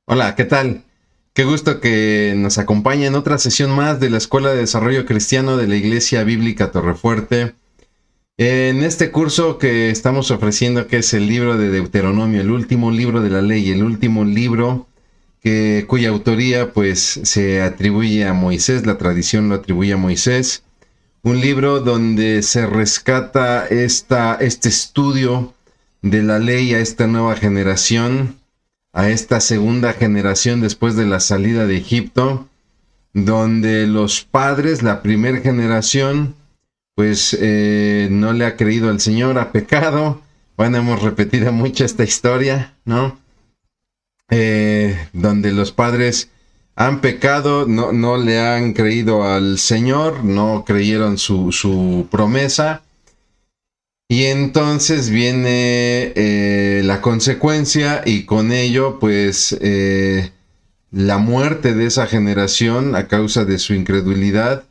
Hola, ¿qué tal? Qué gusto que nos acompañe en otra sesión más de la Escuela de Desarrollo Cristiano de la Iglesia Bíblica Torrefuerte. En este curso que estamos ofreciendo, que es el libro de Deuteronomio, el último libro de la ley, el último libro cuya autoría pues se atribuye a Moisés, la tradición lo atribuye a Moisés. Un libro donde se rescata este estudio de la ley a esta nueva generación, a esta segunda generación después de la salida de Egipto, donde los padres, la primera generación, pues no le ha creído al Señor, ha pecado. Bueno, hemos repetido mucho esta historia, ¿no? Donde los padres han pecado, no le han creído al Señor, no creyeron su promesa. Y entonces viene la consecuencia y con ello pues la muerte de esa generación a causa de su incredulidad.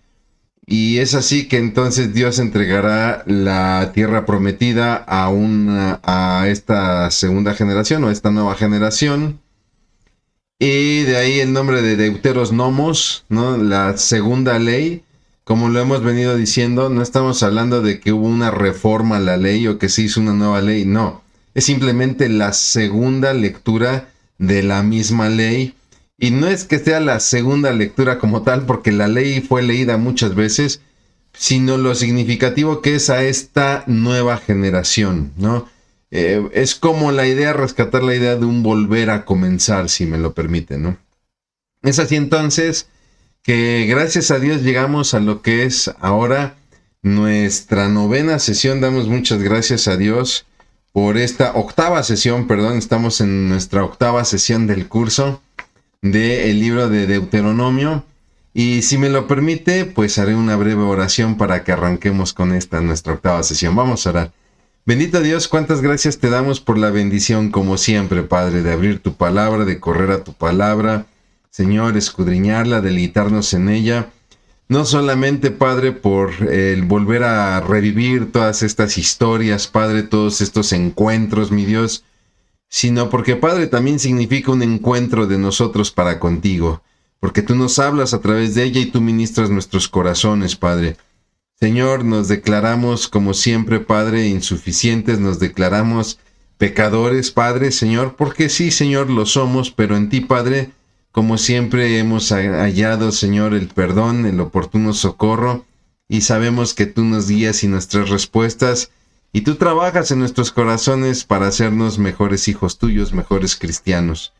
Y es así que entonces Dios entregará la tierra prometida a esta segunda generación o a esta nueva generación. Y de ahí el nombre de Deuteros Nomos, ¿no? La segunda ley. Como lo hemos venido diciendo, no estamos hablando de que hubo una reforma a la ley o que se hizo una nueva ley, no. Es simplemente la segunda lectura de la misma ley. Y no es que sea la segunda lectura como tal, porque la ley fue leída muchas veces, sino lo significativo que es a esta nueva generación, ¿no? Es como la idea, rescatar la idea de un volver a comenzar, si me lo permiten, ¿no? Es así entonces que gracias a Dios llegamos a lo que es ahora nuestra novena sesión. Damos muchas gracias a Dios por esta octava sesión, perdón, estamos en nuestra octava sesión del curso del libro de Deuteronomio. Y si me lo permite, pues haré una breve oración para que arranquemos con esta nuestra octava sesión. Vamos a orar. Bendito Dios, cuántas gracias te damos por la bendición, como siempre, Padre, de abrir tu palabra, de correr a tu palabra, Señor, escudriñarla, deleitarnos en ella. No solamente, Padre, por el volver a revivir todas estas historias, Padre, todos estos encuentros, mi Dios, sino porque, Padre, también significa un encuentro de nosotros para contigo, porque tú nos hablas a través de ella y tú ministras nuestros corazones, Padre. Señor, nos declaramos, como siempre, Padre, insuficientes, nos declaramos pecadores, Padre, Señor, porque sí, Señor, lo somos, pero en ti, Padre, como siempre hemos hallado, Señor, el perdón, el oportuno socorro, y sabemos que tú nos guías y nuestras respuestas, y tú trabajas en nuestros corazones para hacernos mejores hijos tuyos, mejores cristianos.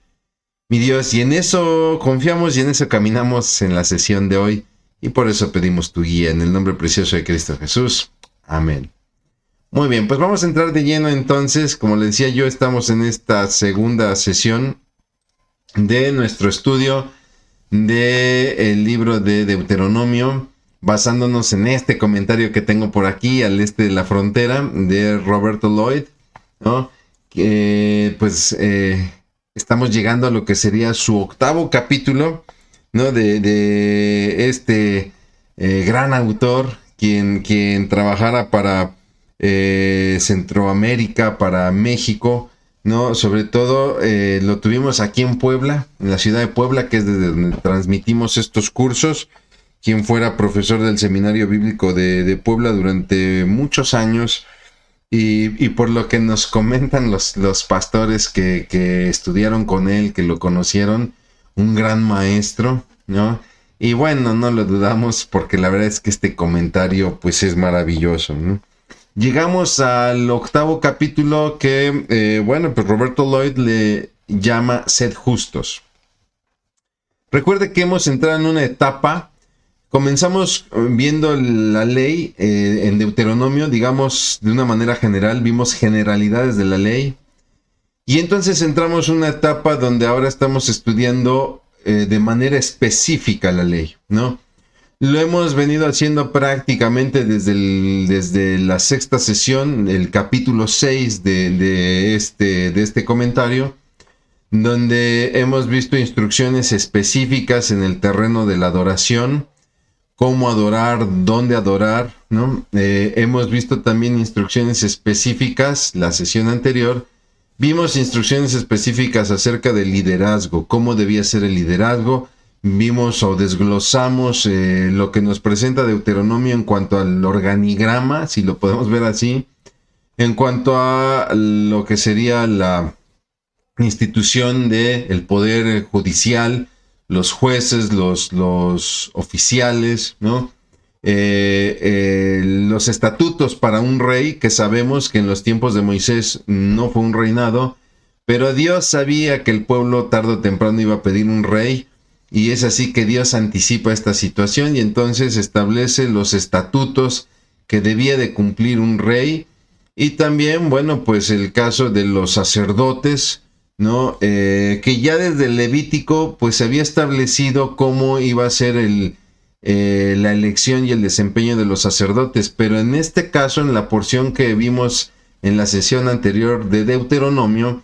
Mi Dios, y en eso confiamos y en eso caminamos en la sesión de hoy. Y por eso pedimos tu guía en el nombre precioso de Cristo Jesús. Amén. Muy bien, pues vamos a entrar de lleno entonces. Como le decía yo, estamos en esta segunda sesión de nuestro estudio del libro de Deuteronomio, basándonos en este comentario que tengo por aquí, al este de la frontera, de Roberto Lloyd, ¿no? Que pues estamos llegando a lo que sería su octavo capítulo, ¿no? De este gran autor, quien trabajara para Centroamérica, para México, ¿no? Sobre todo lo tuvimos aquí en Puebla, en la ciudad de Puebla, que es desde donde transmitimos estos cursos, quien fuera profesor del Seminario Bíblico de Puebla durante muchos años. Y por lo que nos comentan los pastores que estudiaron con él, que lo conocieron, un gran maestro, ¿no? Y bueno, no lo dudamos porque la verdad es que este comentario pues es maravilloso, ¿no? Llegamos al octavo capítulo que, bueno, pues Roberto Lloyd le llama Sed justos. Recuerde que hemos entrado en una etapa. Comenzamos viendo la ley en Deuteronomio, digamos, de una manera general, vimos generalidades de la ley. Y entonces entramos en una etapa donde ahora estamos estudiando de manera específica la ley, ¿no? Lo hemos venido haciendo prácticamente desde la sexta sesión, el capítulo 6 de este comentario, donde hemos visto instrucciones específicas en el terreno de la adoración, cómo adorar, dónde adorar, ¿no? Hemos visto también instrucciones específicas, la sesión anterior, Vimos instrucciones específicas acerca del liderazgo, cómo debía ser el liderazgo. Vimos o desglosamos lo que nos presenta Deuteronomio en cuanto al organigrama, si lo podemos ver así, en cuanto a lo que sería la institución del poder judicial, los jueces, los oficiales, ¿no? Los estatutos para un rey, que sabemos que en los tiempos de Moisés no fue un reinado, pero Dios sabía que el pueblo tarde o temprano iba a pedir un rey, y es así que Dios anticipa esta situación y entonces establece los estatutos que debía de cumplir un rey. Y también, bueno, pues el caso de los sacerdotes, ¿no? Que ya desde el Levítico pues se había establecido cómo iba a ser la elección y el desempeño de los sacerdotes, pero en este caso, en la porción que vimos en la sesión anterior de Deuteronomio,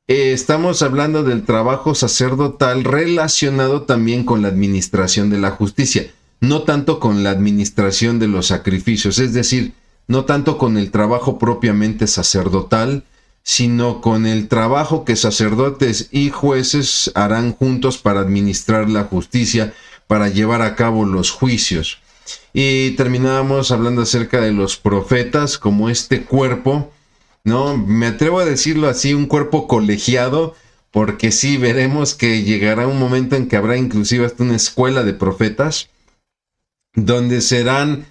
estamos hablando del trabajo sacerdotal relacionado también con la administración de la justicia, no tanto con la administración de los sacrificios, es decir, no tanto con el trabajo propiamente sacerdotal, sino con el trabajo que sacerdotes y jueces harán juntos para administrar la justicia, para llevar a cabo los juicios. Y terminábamos hablando acerca de los profetas como este cuerpo, ¿no? Me atrevo a decirlo así, un cuerpo colegiado, porque sí veremos que llegará un momento en que habrá inclusive hasta una escuela de profetas, donde serán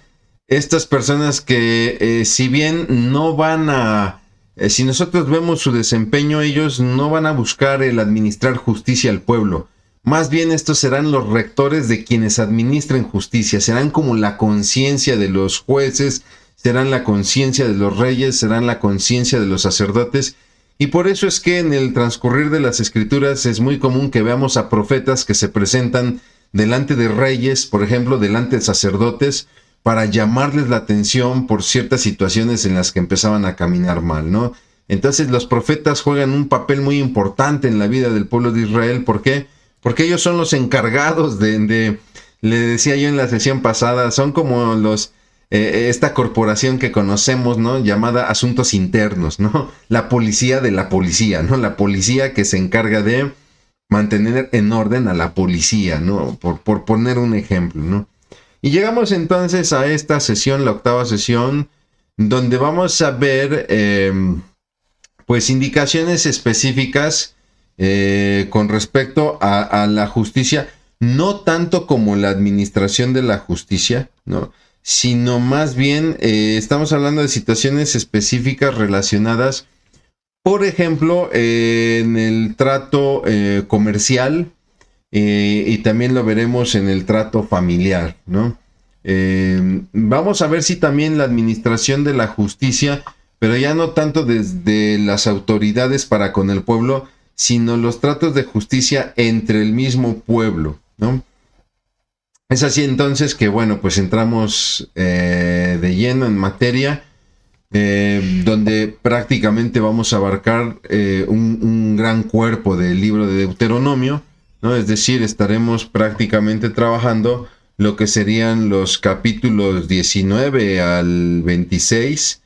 estas personas que si bien no van a, si nosotros vemos su desempeño, ellos no van a buscar el administrar justicia al pueblo. Más bien estos serán los rectores de quienes administren justicia, serán como la conciencia de los jueces, serán la conciencia de los reyes, serán la conciencia de los sacerdotes. Y por eso es que en el transcurrir de las escrituras es muy común que veamos a profetas que se presentan delante de reyes, por ejemplo, delante de sacerdotes, para llamarles la atención por ciertas situaciones en las que empezaban a caminar mal, ¿no? Entonces los profetas juegan un papel muy importante en la vida del pueblo de Israel. ¿Por qué? Porque ellos son los encargados le decía yo en la sesión pasada, son como esta corporación que conocemos, ¿no? Llamada Asuntos Internos, ¿no? La policía de la policía, ¿no? La policía que se encarga de mantener en orden a la policía, ¿no? Por poner un ejemplo, ¿no? Y llegamos entonces a esta sesión, la octava sesión, donde vamos a ver, pues, indicaciones específicas con respecto a la justicia, no tanto como la administración de la justicia, ¿no? Sino más bien estamos hablando de situaciones específicas relacionadas, por ejemplo, en el trato comercial, y también lo veremos en el trato familiar, ¿no? Vamos a ver si también la administración de la justicia, pero ya no tanto desde las autoridades para con el pueblo, sino los tratos de justicia entre el mismo pueblo, ¿no? Es así entonces que, bueno, pues entramos de lleno en materia, donde prácticamente vamos a abarcar un gran cuerpo del libro de Deuteronomio, ¿no? Es decir, estaremos prácticamente trabajando lo que serían los capítulos 19 al 26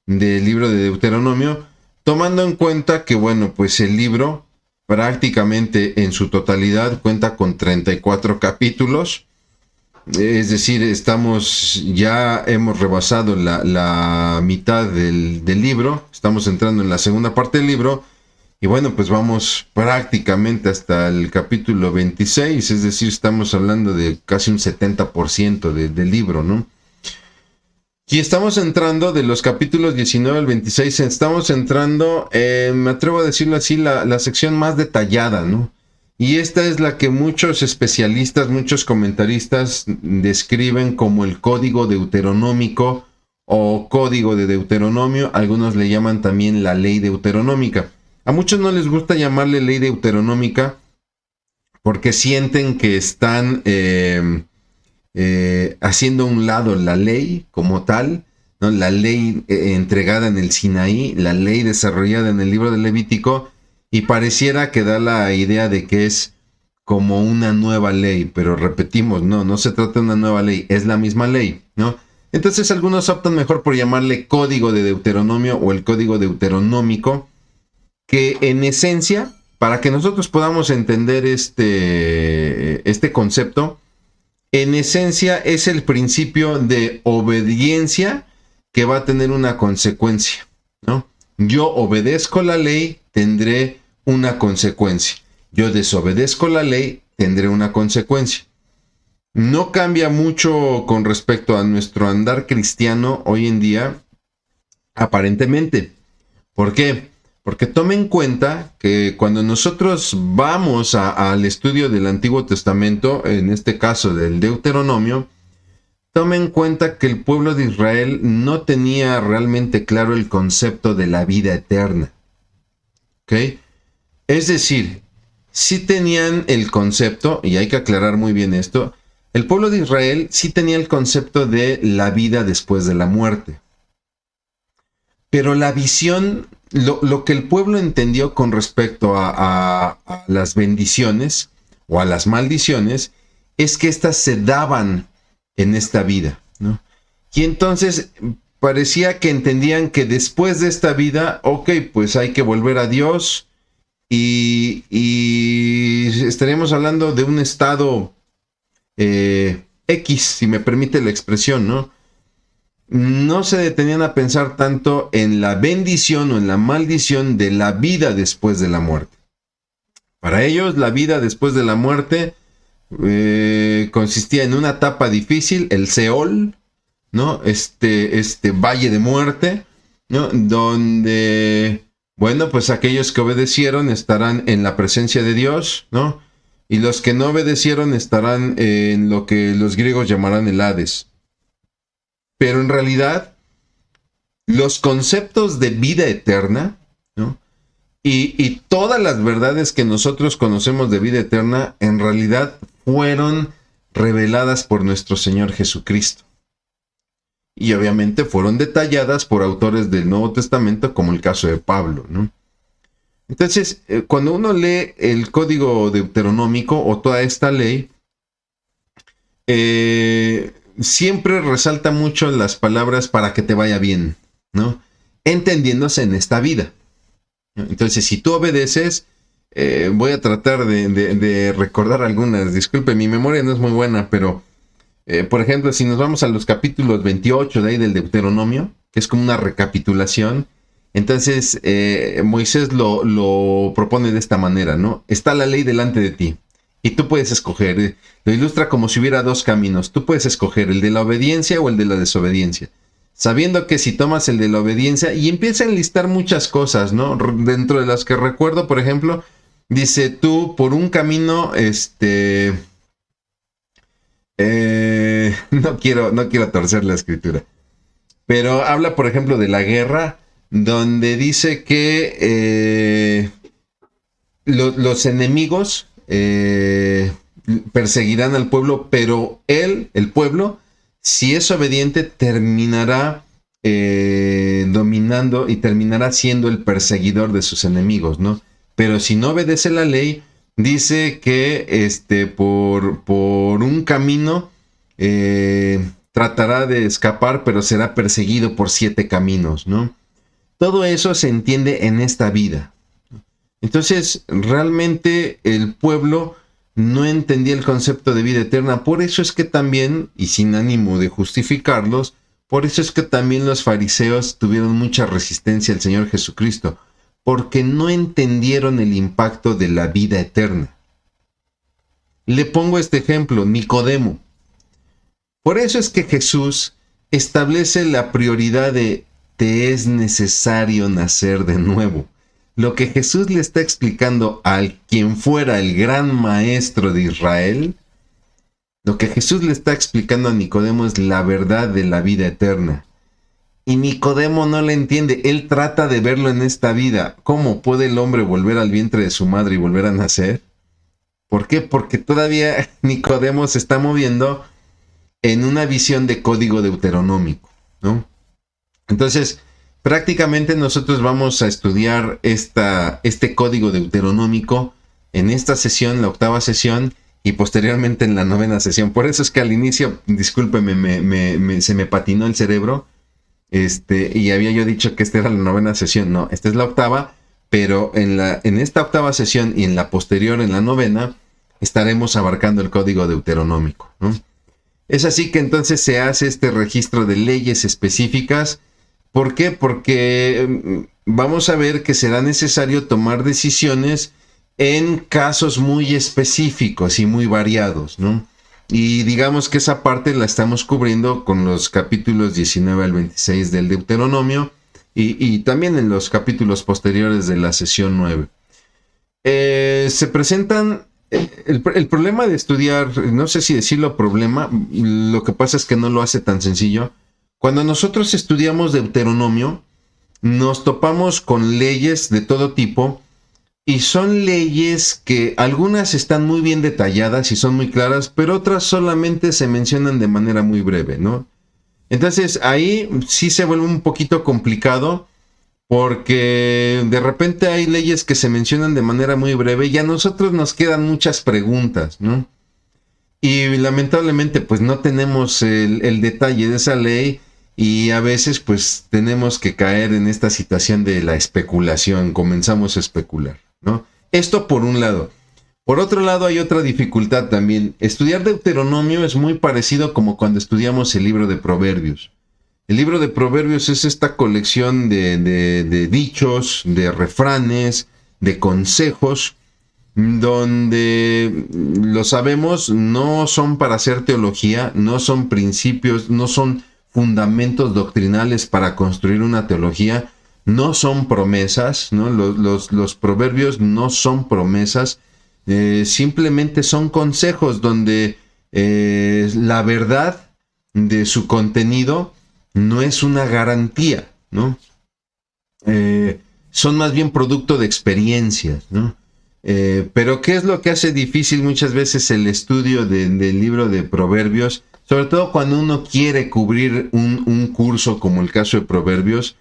del libro de Deuteronomio, tomando en cuenta que, bueno, pues el libro prácticamente en su totalidad cuenta con 34 capítulos, es decir, ya hemos rebasado la mitad del libro, estamos entrando en la segunda parte del libro, y bueno, pues vamos prácticamente hasta el capítulo 26, es decir, estamos hablando de casi un 70% del libro, ¿no? Y estamos entrando de los capítulos 19 al 26, estamos entrando, me atrevo a decirlo así, la sección más detallada, ¿no? Y esta es la que muchos especialistas, muchos comentaristas describen como el código deuteronómico o código de Deuteronomio, algunos le llaman también la ley deuteronómica. A muchos no les gusta llamarle ley deuteronómica porque sienten que están haciendo a un lado la ley como tal, ¿no? La ley entregada en el Sinaí, la ley desarrollada en el libro del Levítico, y pareciera que da la idea de que es como una nueva ley, pero repetimos, no se trata de una nueva ley, es la misma ley, ¿no? Entonces algunos optan mejor por llamarle código de Deuteronomio o el código deuteronómico, que en esencia, para que nosotros podamos entender este concepto, en esencia es el principio de obediencia que va a tener una consecuencia, ¿no? Yo obedezco la ley, tendré una consecuencia. Yo desobedezco la ley, tendré una consecuencia. No cambia mucho con respecto a nuestro andar cristiano hoy en día, aparentemente. ¿Por qué? Porque tome en cuenta que cuando nosotros vamos al estudio del Antiguo Testamento, en este caso del Deuteronomio, tome en cuenta que el pueblo de Israel no tenía realmente claro el concepto de la vida eterna. ¿Ok? Es decir, sí tenían el concepto, y hay que aclarar muy bien esto, el pueblo de Israel sí tenía el concepto de la vida después de la muerte. Pero la visión, lo que el pueblo entendió con respecto a las bendiciones o a las maldiciones, es que éstas se daban en esta vida, ¿no? Y entonces parecía que entendían que después de esta vida, ok, pues hay que volver a Dios y estaríamos hablando de un estado X, si me permite la expresión, ¿no? No se detenían a pensar tanto en la bendición o en la maldición de la vida después de la muerte. Para ellos, la vida después de la muerte consistía en una etapa difícil, el Seol, ¿no? Este valle de muerte, ¿no? Donde, bueno, pues aquellos que obedecieron estarán en la presencia de Dios, ¿no? Y los que no obedecieron estarán en lo que los griegos llamarán el Hades. Pero en realidad, los conceptos de vida eterna, ¿no? Y todas las verdades que nosotros conocemos de vida eterna, en realidad fueron reveladas por nuestro Señor Jesucristo. Y obviamente fueron detalladas por autores del Nuevo Testamento, como el caso de Pablo, ¿no? Entonces, cuando uno lee el Código Deuteronómico o toda esta ley, siempre resalta mucho las palabras para que te vaya bien, ¿no? Entendiéndose en esta vida. Entonces, si tú obedeces, voy a tratar de recordar algunas. Disculpe, mi memoria no es muy buena, pero, por ejemplo, si nos vamos a los capítulos 28 de ahí del Deuteronomio, que es como una recapitulación, entonces Moisés lo propone de esta manera, ¿no? Está la ley delante de ti. Y tú puedes escoger, lo ilustra como si hubiera dos caminos. Tú puedes escoger el de la obediencia o el de la desobediencia. Sabiendo que si tomas el de la obediencia, y empieza a enlistar muchas cosas, ¿no? Dentro de las que recuerdo, por ejemplo, dice tú por un camino, no quiero torcer la escritura. Pero habla, por ejemplo, de la guerra, donde dice que los enemigos perseguirán al pueblo, pero el pueblo, si es obediente, terminará dominando y terminará siendo el perseguidor de sus enemigos, ¿no? Pero si no obedece la ley, dice que por un camino tratará de escapar, pero será perseguido por 7 caminos, ¿no? Todo eso se entiende en esta vida. Entonces, realmente el pueblo no entendía el concepto de vida eterna. Por eso es que también, y sin ánimo de justificarlos, por eso es que también los fariseos tuvieron mucha resistencia al Señor Jesucristo, porque no entendieron el impacto de la vida eterna. Le pongo este ejemplo, Nicodemo. Por eso es que Jesús establece la prioridad de te es necesario nacer de nuevo. Lo que Jesús le está explicando a quien fuera el gran maestro de Israel, lo que Jesús le está explicando a Nicodemo es la verdad de la vida eterna. Y Nicodemo no la entiende, él trata de verlo en esta vida. ¿Cómo puede el hombre volver al vientre de su madre y volver a nacer? ¿Por qué? Porque todavía Nicodemo se está moviendo en una visión de código deuteronómico, ¿no? Entonces, prácticamente nosotros vamos a estudiar este código deuteronómico en esta sesión, la 8ª sesión, y posteriormente en la 9ª sesión. Por eso es que al inicio, discúlpeme, se me patinó el cerebro, y había yo dicho que esta era la 9ª sesión. No, esta es la 8ª, pero en esta octava sesión y en la posterior, en la novena, estaremos abarcando el código deuteronómico, ¿no? Es así que entonces se hace este registro de leyes específicas. ¿Por qué? Porque vamos a ver que será necesario tomar decisiones en casos muy específicos y muy variados, ¿no? Y digamos que esa parte la estamos cubriendo con los capítulos 19 al 26 del Deuteronomio y también en los capítulos posteriores de la sesión 9. Se presentan... El problema de estudiar, no sé si decirlo problema, lo que pasa es que no lo hace tan sencillo. Cuando nosotros estudiamos Deuteronomio, nos topamos con leyes de todo tipo y son leyes que algunas están muy bien detalladas y son muy claras, pero otras solamente se mencionan de manera muy breve, ¿no? Entonces ahí sí se vuelve un poquito complicado porque de repente hay leyes que se mencionan de manera muy breve y a nosotros nos quedan muchas preguntas, ¿no? Y lamentablemente pues no tenemos el detalle de esa ley y a veces pues tenemos que caer en esta situación de la especulación, comenzamos a especular, ¿no? Esto por un lado. Por otro lado hay otra dificultad también. Estudiar Deuteronomio es muy parecido como cuando estudiamos el libro de Proverbios. El libro de Proverbios es esta colección de dichos, de refranes, de consejos, donde, lo sabemos, no son para hacer teología, no son principios, no son fundamentos doctrinales para construir una teología, no son promesas, ¿no? Los proverbios no son promesas, simplemente son consejos donde la verdad de su contenido no es una garantía, ¿no? Son más bien producto de experiencias, ¿no? Pero ¿qué es lo que hace difícil muchas veces el estudio del libro de Proverbios? Sobre todo cuando uno quiere cubrir un curso como el caso de Proverbios,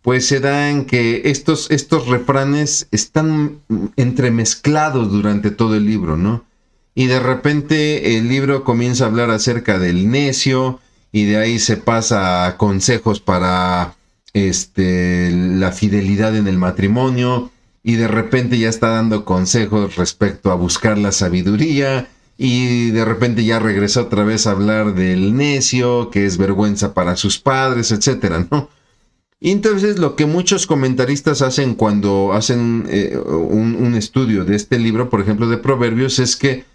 pues se da en que estos refranes están entremezclados durante todo el libro, ¿no? Y de repente el libro comienza a hablar acerca del necio, y de ahí se pasa a consejos para la fidelidad en el matrimonio, y de repente ya está dando consejos respecto a buscar la sabiduría, y de repente ya regresó otra vez a hablar del necio, que es vergüenza para sus padres, etcétera, ¿no? Y entonces lo que muchos comentaristas hacen cuando hacen un estudio de este libro, por ejemplo de Proverbios, es que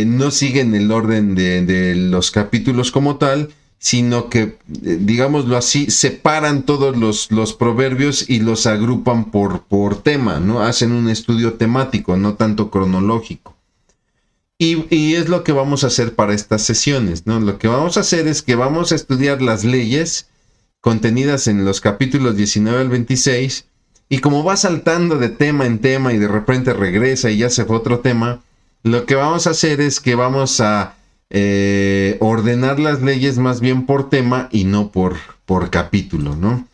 no siguen el orden de los capítulos como tal, sino que, digámoslo así, separan todos los proverbios y los agrupan por tema, ¿no? Hacen un estudio temático, no tanto cronológico. Y es lo que vamos a hacer para estas sesiones, ¿no? Lo que vamos a hacer es que vamos a estudiar las leyes contenidas en los capítulos 19 al 26, y como va saltando de tema en tema y de repente regresa y ya se fue otro tema, lo que vamos a hacer es que vamos a ordenar las leyes más bien por tema y no por capítulo, ¿no?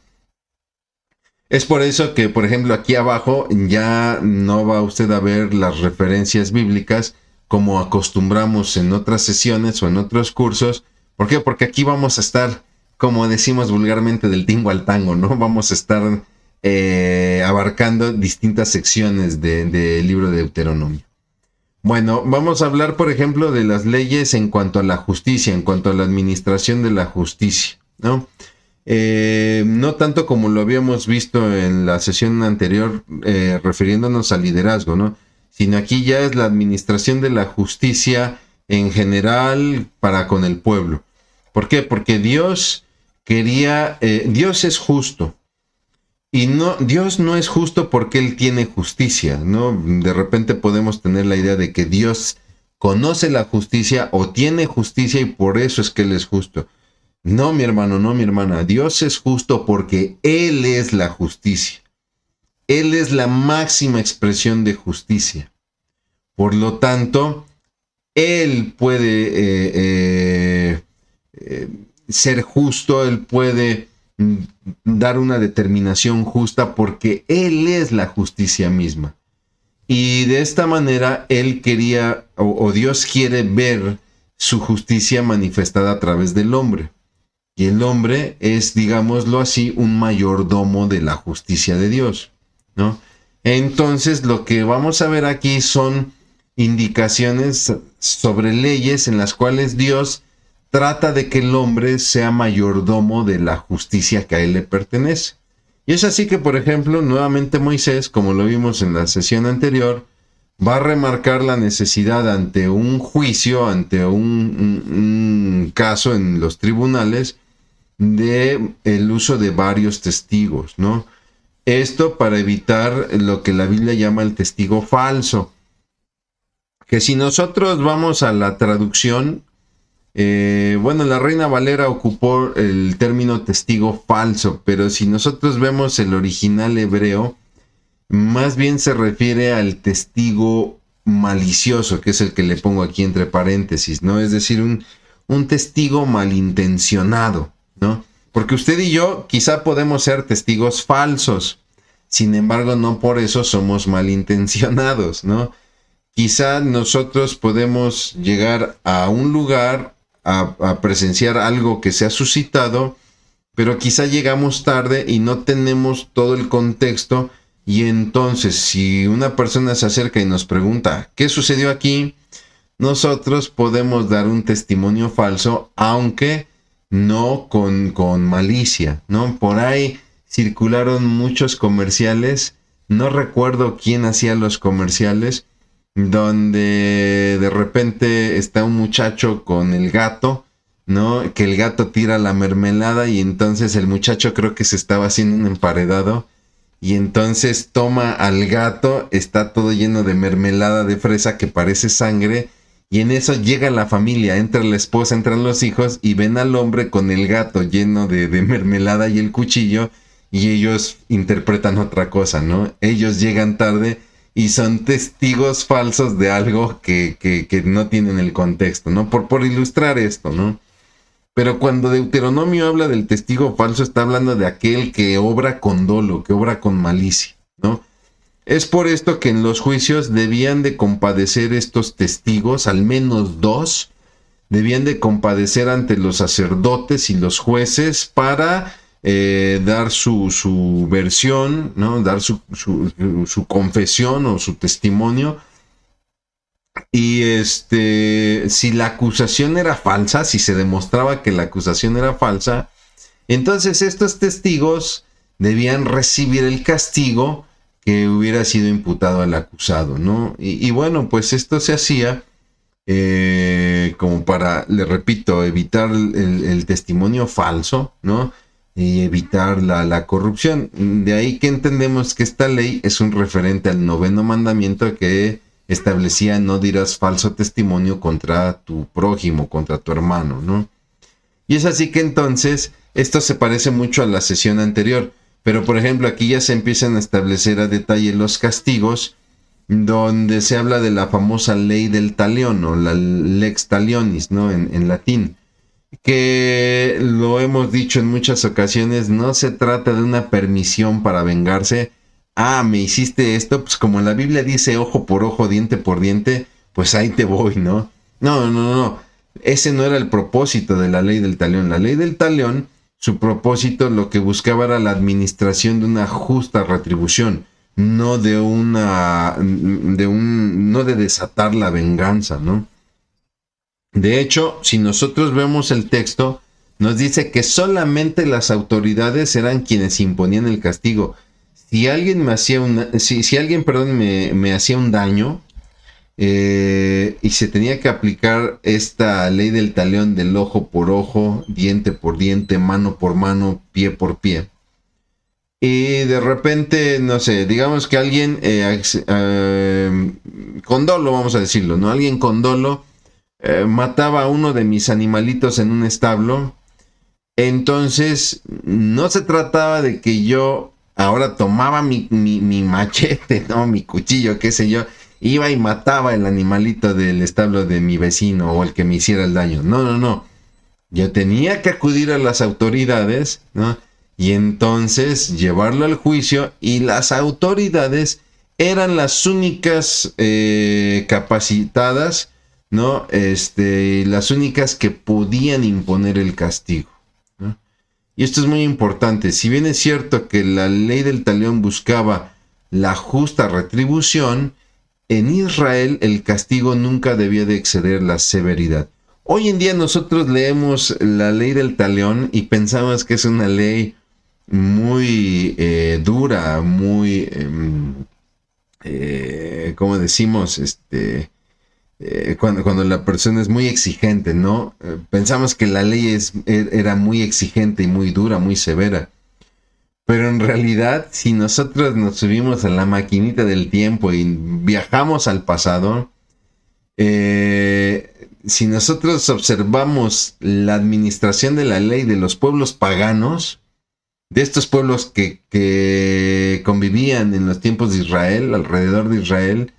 Es por eso que, por ejemplo, aquí abajo ya no va usted a ver las referencias bíblicas como acostumbramos en otras sesiones o en otros cursos. ¿Por qué? Porque aquí vamos a estar, como decimos vulgarmente, del tingo al tango, ¿no? Vamos a estar abarcando distintas secciones del libro de Deuteronomio. Bueno, vamos a hablar, por ejemplo, de las leyes en cuanto a la justicia, en cuanto a la administración de la justicia, ¿no? No tanto como lo habíamos visto en la sesión anterior, refiriéndonos al liderazgo, ¿no? Sino aquí ya es la administración de la justicia en general para con el pueblo. ¿Por qué? Porque Dios Dios es justo. Y Dios no es justo porque Él tiene justicia, ¿no? De repente podemos tener la idea de que Dios conoce la justicia o tiene justicia y por eso es que Él es justo. No, mi hermano, no, mi hermana. Dios es justo porque Él es la justicia. Él es la máxima expresión de justicia. Por lo tanto, Él puede ser justo, Él puede dar una determinación justa porque Él es la justicia misma. Y de esta manera Él quería, o Dios quiere ver su justicia manifestada a través del hombre. Y el hombre es, digámoslo así, un mayordomo de la justicia de Dios, ¿no? Entonces, lo que vamos a ver aquí son indicaciones sobre leyes en las cuales Dios trata de que el hombre sea mayordomo de la justicia que a él le pertenece. Y es así que, por ejemplo, nuevamente Moisés, como lo vimos en la sesión anterior, va a remarcar la necesidad ante un juicio, ante un caso en los tribunales, de el uso de varios testigos, ¿no? Esto para evitar lo que la Biblia llama el testigo falso. Que si nosotros vamos a la traducción, bueno, la Reina Valera ocupó el término testigo falso, pero si nosotros vemos el original hebreo, más bien se refiere al testigo malicioso, que es el que le pongo aquí entre paréntesis, ¿no? Es decir, un testigo malintencionado, ¿no? Porque usted y yo quizá podemos ser testigos falsos, sin embargo, no por eso somos malintencionados, ¿no? Quizá nosotros podemos llegar a un lugar a presenciar algo que se ha suscitado, pero quizá llegamos tarde y no tenemos todo el contexto. Y entonces, si una persona se acerca y nos pregunta, ¿qué sucedió aquí? Nosotros podemos dar un testimonio falso, aunque no con malicia, ¿no? Por ahí circularon muchos comerciales, no recuerdo quién hacía los comerciales, donde de repente está un muchacho con el gato, ¿no? Que el gato tira la mermelada y entonces el muchacho creo que se estaba haciendo un emparedado. Y entonces toma al gato, está todo lleno de mermelada de fresa que parece sangre. Y en eso llega la familia, entra la esposa, entran los hijos y ven al hombre con el gato lleno de mermelada y el cuchillo. Y ellos interpretan otra cosa, ¿no? Ellos llegan tarde y son testigos falsos de algo que no tienen el contexto, ¿no? Por ilustrar esto, ¿no? Pero cuando Deuteronomio habla del testigo falso, está hablando de aquel que obra con dolo, que obra con malicia, ¿no? Es por esto que en los juicios debían de compadecer estos testigos, al menos dos, debían de compadecer ante los sacerdotes y los jueces para dar su versión, ¿no? Dar su confesión o su testimonio. Y si la acusación era falsa, si se demostraba que la acusación era falsa, entonces estos testigos debían recibir el castigo que hubiera sido imputado al acusado, ¿no? Y bueno, pues esto se hacía como para, le repito, evitar el testimonio falso, ¿no? Y evitar la corrupción. De ahí que entendemos que esta ley es un referente al 9º mandamiento que establecía: no dirás falso testimonio contra tu prójimo, contra tu hermano, ¿no? Y es así que entonces esto se parece mucho a la sesión anterior, pero por ejemplo aquí ya se empiezan a establecer a detalle los castigos, donde se habla de la famosa ley del talión o la lex talionis, ¿no? En latín, que lo hemos dicho en muchas ocasiones, no se trata de una permisión para vengarse. Ah, me hiciste esto, pues como la Biblia dice ojo por ojo, diente por diente, pues ahí te voy, ¿no? No. Ese no era el propósito de la ley del talión. La ley del talión, su propósito lo que buscaba era la administración de una justa retribución, no no de desatar la venganza, ¿no? De hecho, si nosotros vemos el texto, nos dice que solamente las autoridades eran quienes imponían el castigo. Si alguien me hacía me hacía un daño y se tenía que aplicar esta ley del talión del ojo por ojo, diente por diente, mano por mano, pie por pie. Y de repente, no sé, digamos que alguien con dolo, vamos a decirlo, ¿no? Alguien con dolo mataba a uno de mis animalitos en un establo. Entonces, no se trataba de que yo ahora tomaba mi machete, ¿no? Mi cuchillo, qué sé yo, iba y mataba el animalito del establo de mi vecino o el que me hiciera el daño. No. Yo tenía que acudir a las autoridades, ¿no? Y entonces llevarlo al juicio, y las autoridades eran las únicas capacitadas, ¿no? Las únicas que podían imponer el castigo, ¿no? Y esto es muy importante. Si bien es cierto que la ley del talión buscaba la justa retribución, en Israel el castigo nunca debía de exceder la severidad. Hoy en día nosotros leemos la ley del talión y pensamos que es una ley muy dura, muy, ¿cómo decimos? Cuando la persona es muy exigente, ¿no? Pensamos que la ley era muy exigente y muy dura, muy severa. Pero en realidad, si nosotros nos subimos a la maquinita del tiempo y viajamos al pasado, si nosotros observamos la administración de la ley de los pueblos paganos, de estos pueblos que convivían en los tiempos de Israel, alrededor de Israel,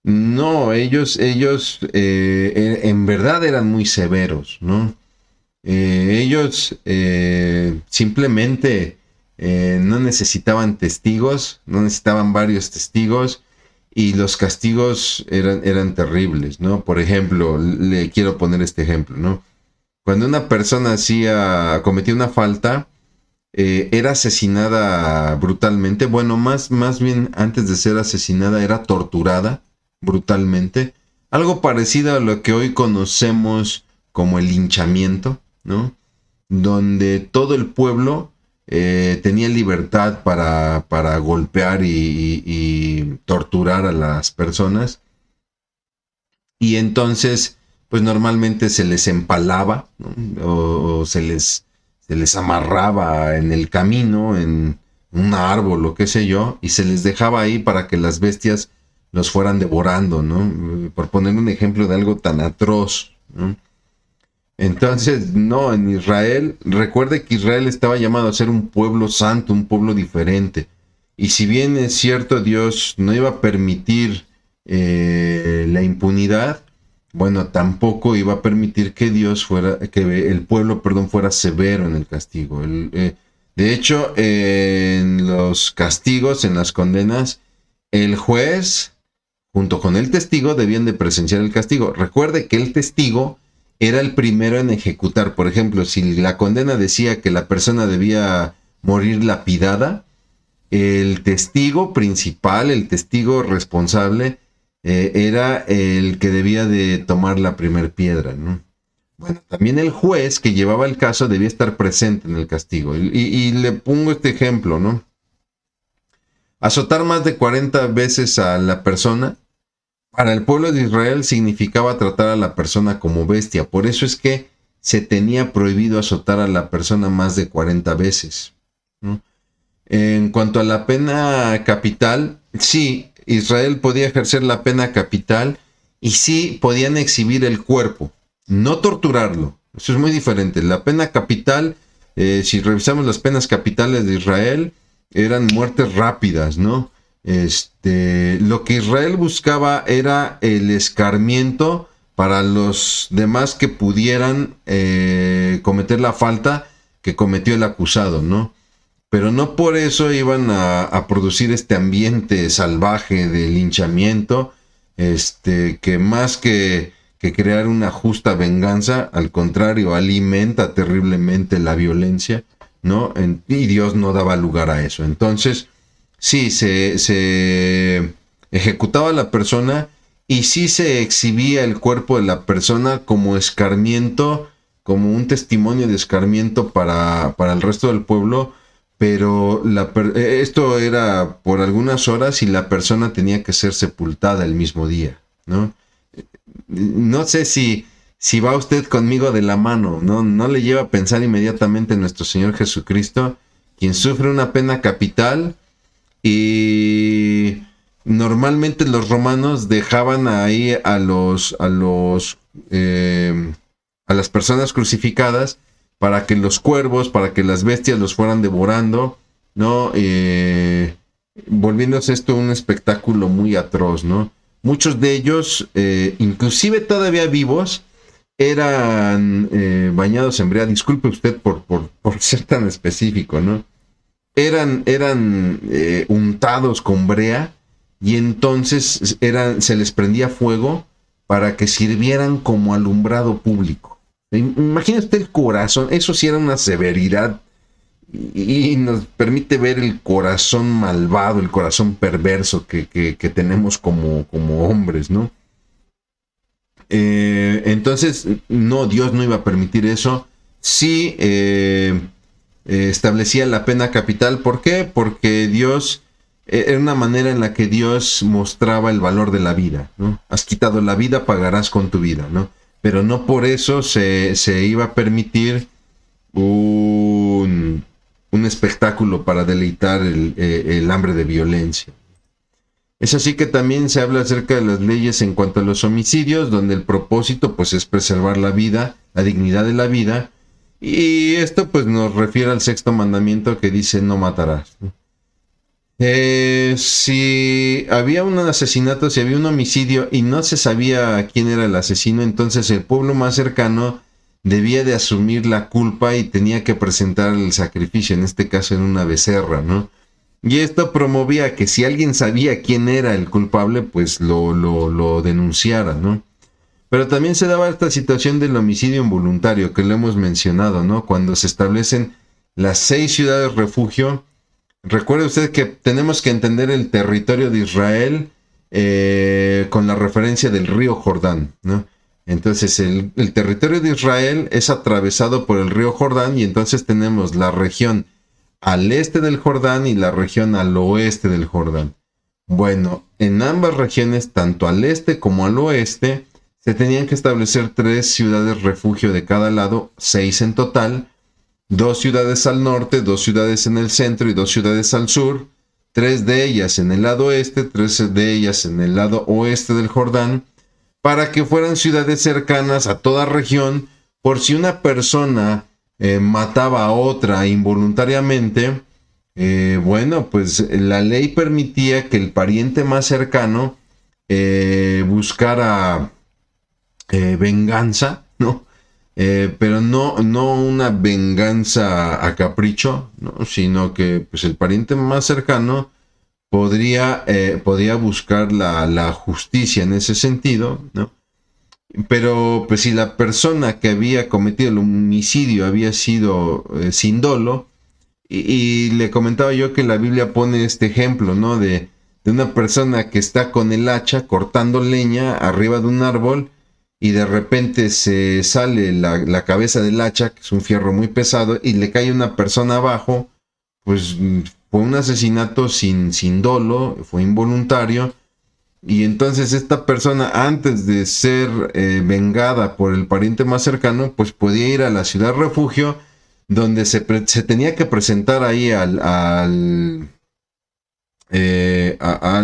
no, ellos en verdad eran muy severos, ¿no? Ellos simplemente no necesitaban testigos, no necesitaban varios testigos, y los castigos eran terribles, ¿no? Por ejemplo, le quiero poner este ejemplo, ¿no? Cuando una persona cometía una falta, era asesinada brutalmente. Bueno, más bien antes de ser asesinada era torturada brutalmente. Algo parecido a lo que hoy conocemos como el linchamiento, ¿no? Donde todo el pueblo tenía libertad para golpear y torturar a las personas. Y entonces, pues normalmente se les empalaba, ¿no? O se les amarraba en el camino, en un árbol o qué sé yo, y se les dejaba ahí para que las bestias los fueran devorando, ¿no? Por poner un ejemplo de algo tan atroz, ¿no? Entonces, no, en Israel, recuerde que Israel estaba llamado a ser un pueblo santo, un pueblo diferente. Y si bien es cierto, Dios no iba a permitir la impunidad, bueno, tampoco iba a permitir que el pueblo, fuera severo en el castigo. De hecho, en los castigos, en las condenas, el juez, junto con el testigo, debían de presenciar el castigo. Recuerde que el testigo era el primero en ejecutar. Por ejemplo, si la condena decía que la persona debía morir lapidada, el testigo principal, el testigo responsable, era el que debía de tomar la primer piedra, ¿no? Bueno, también el juez que llevaba el caso debía estar presente en el castigo. Y le pongo este ejemplo, ¿no? Azotar más de 40 veces a la persona, para el pueblo de Israel significaba tratar a la persona como bestia. Por eso es que se tenía prohibido azotar a la persona más de 40 veces, ¿no? En cuanto a la pena capital, sí, Israel podía ejercer la pena capital y sí podían exhibir el cuerpo, no torturarlo. Eso es muy diferente. La pena capital, si revisamos las penas capitales de Israel, eran muertes rápidas, ¿no? Lo que Israel buscaba era el escarmiento para los demás que pudieran cometer la falta que cometió el acusado, ¿no? Pero no por eso iban a producir este ambiente salvaje de linchamiento, que más que crear una justa venganza, al contrario, alimenta terriblemente la violencia, ¿no? Y Dios no daba lugar a eso. Entonces, sí, se ejecutaba a la persona y sí se exhibía el cuerpo de la persona como escarmiento, como un testimonio de escarmiento para el resto del pueblo, pero esto era por algunas horas y la persona tenía que ser sepultada el mismo día, ¿no? No sé si va usted conmigo de la mano, ¿no? No le lleva a pensar inmediatamente en nuestro Señor Jesucristo, quien sufre una pena capital. Y normalmente los romanos dejaban ahí a las personas crucificadas para que los cuervos, para que las bestias los fueran devorando, ¿no? Volviéndose esto un espectáculo muy atroz, ¿no? Muchos de ellos, inclusive todavía vivos, eran bañados en brea. Disculpe usted por ser tan específico, ¿no? Eran untados con brea y entonces se les prendía fuego para que sirvieran como alumbrado público. Imagínate el corazón, eso sí era una severidad y nos permite ver el corazón malvado, el corazón perverso que tenemos como hombres, ¿no? Entonces, no, Dios no iba a permitir eso. Sí establecía la pena capital. ¿Por qué? Porque Dios era una manera en la que Dios mostraba el valor de la vida, ¿no? Has quitado la vida, pagarás con tu vida, ¿no? Pero no por eso se iba a permitir un espectáculo para deleitar el hambre de violencia. Es así que también se habla acerca de las leyes en cuanto a los homicidios, donde el propósito pues es preservar la vida, la dignidad de la vida, y esto pues nos refiere al sexto mandamiento que dice no matarás, ¿no? Si había un asesinato, si había un homicidio y no se sabía quién era el asesino, entonces el pueblo más cercano debía de asumir la culpa y tenía que presentar el sacrificio, en este caso en una becerra, ¿no? Y esto promovía que si alguien sabía quién era el culpable, pues lo denunciara, ¿no? Pero también se daba esta situación del homicidio involuntario, que lo hemos mencionado, ¿no? Cuando se establecen las 6 ciudades refugio. Recuerde usted que tenemos que entender el territorio de Israel con la referencia del río Jordán, ¿no? Entonces el territorio de Israel es atravesado por el río Jordán y entonces tenemos la región al este del Jordán y la región al oeste del Jordán. Bueno, en ambas regiones, tanto al este como al oeste, se tenían que establecer 3 ciudades refugio de cada lado, 6 en total, 2 ciudades al norte, 2 ciudades en el centro y 2 ciudades al sur, 3 de ellas en el lado este, 3 de ellas en el lado oeste del Jordán, para que fueran ciudades cercanas a toda región, por si una persona mataba a otra involuntariamente, bueno, pues la ley permitía que el pariente más cercano buscara venganza, ¿no? Pero no una venganza a capricho, ¿no? Sino que pues, el pariente más cercano podría buscar la justicia en ese sentido, ¿no? Pero pues si la persona que había cometido el homicidio había sido sin dolo, y le comentaba yo que la Biblia pone este ejemplo, ¿no? De una persona que está con el hacha cortando leña arriba de un árbol y de repente se sale la cabeza del hacha, que es un fierro muy pesado, y le cae una persona abajo, pues fue un asesinato sin dolo, fue involuntario. Y entonces esta persona, antes de ser vengada por el pariente más cercano, pues podía ir a la ciudad refugio, donde se tenía que presentar ahí al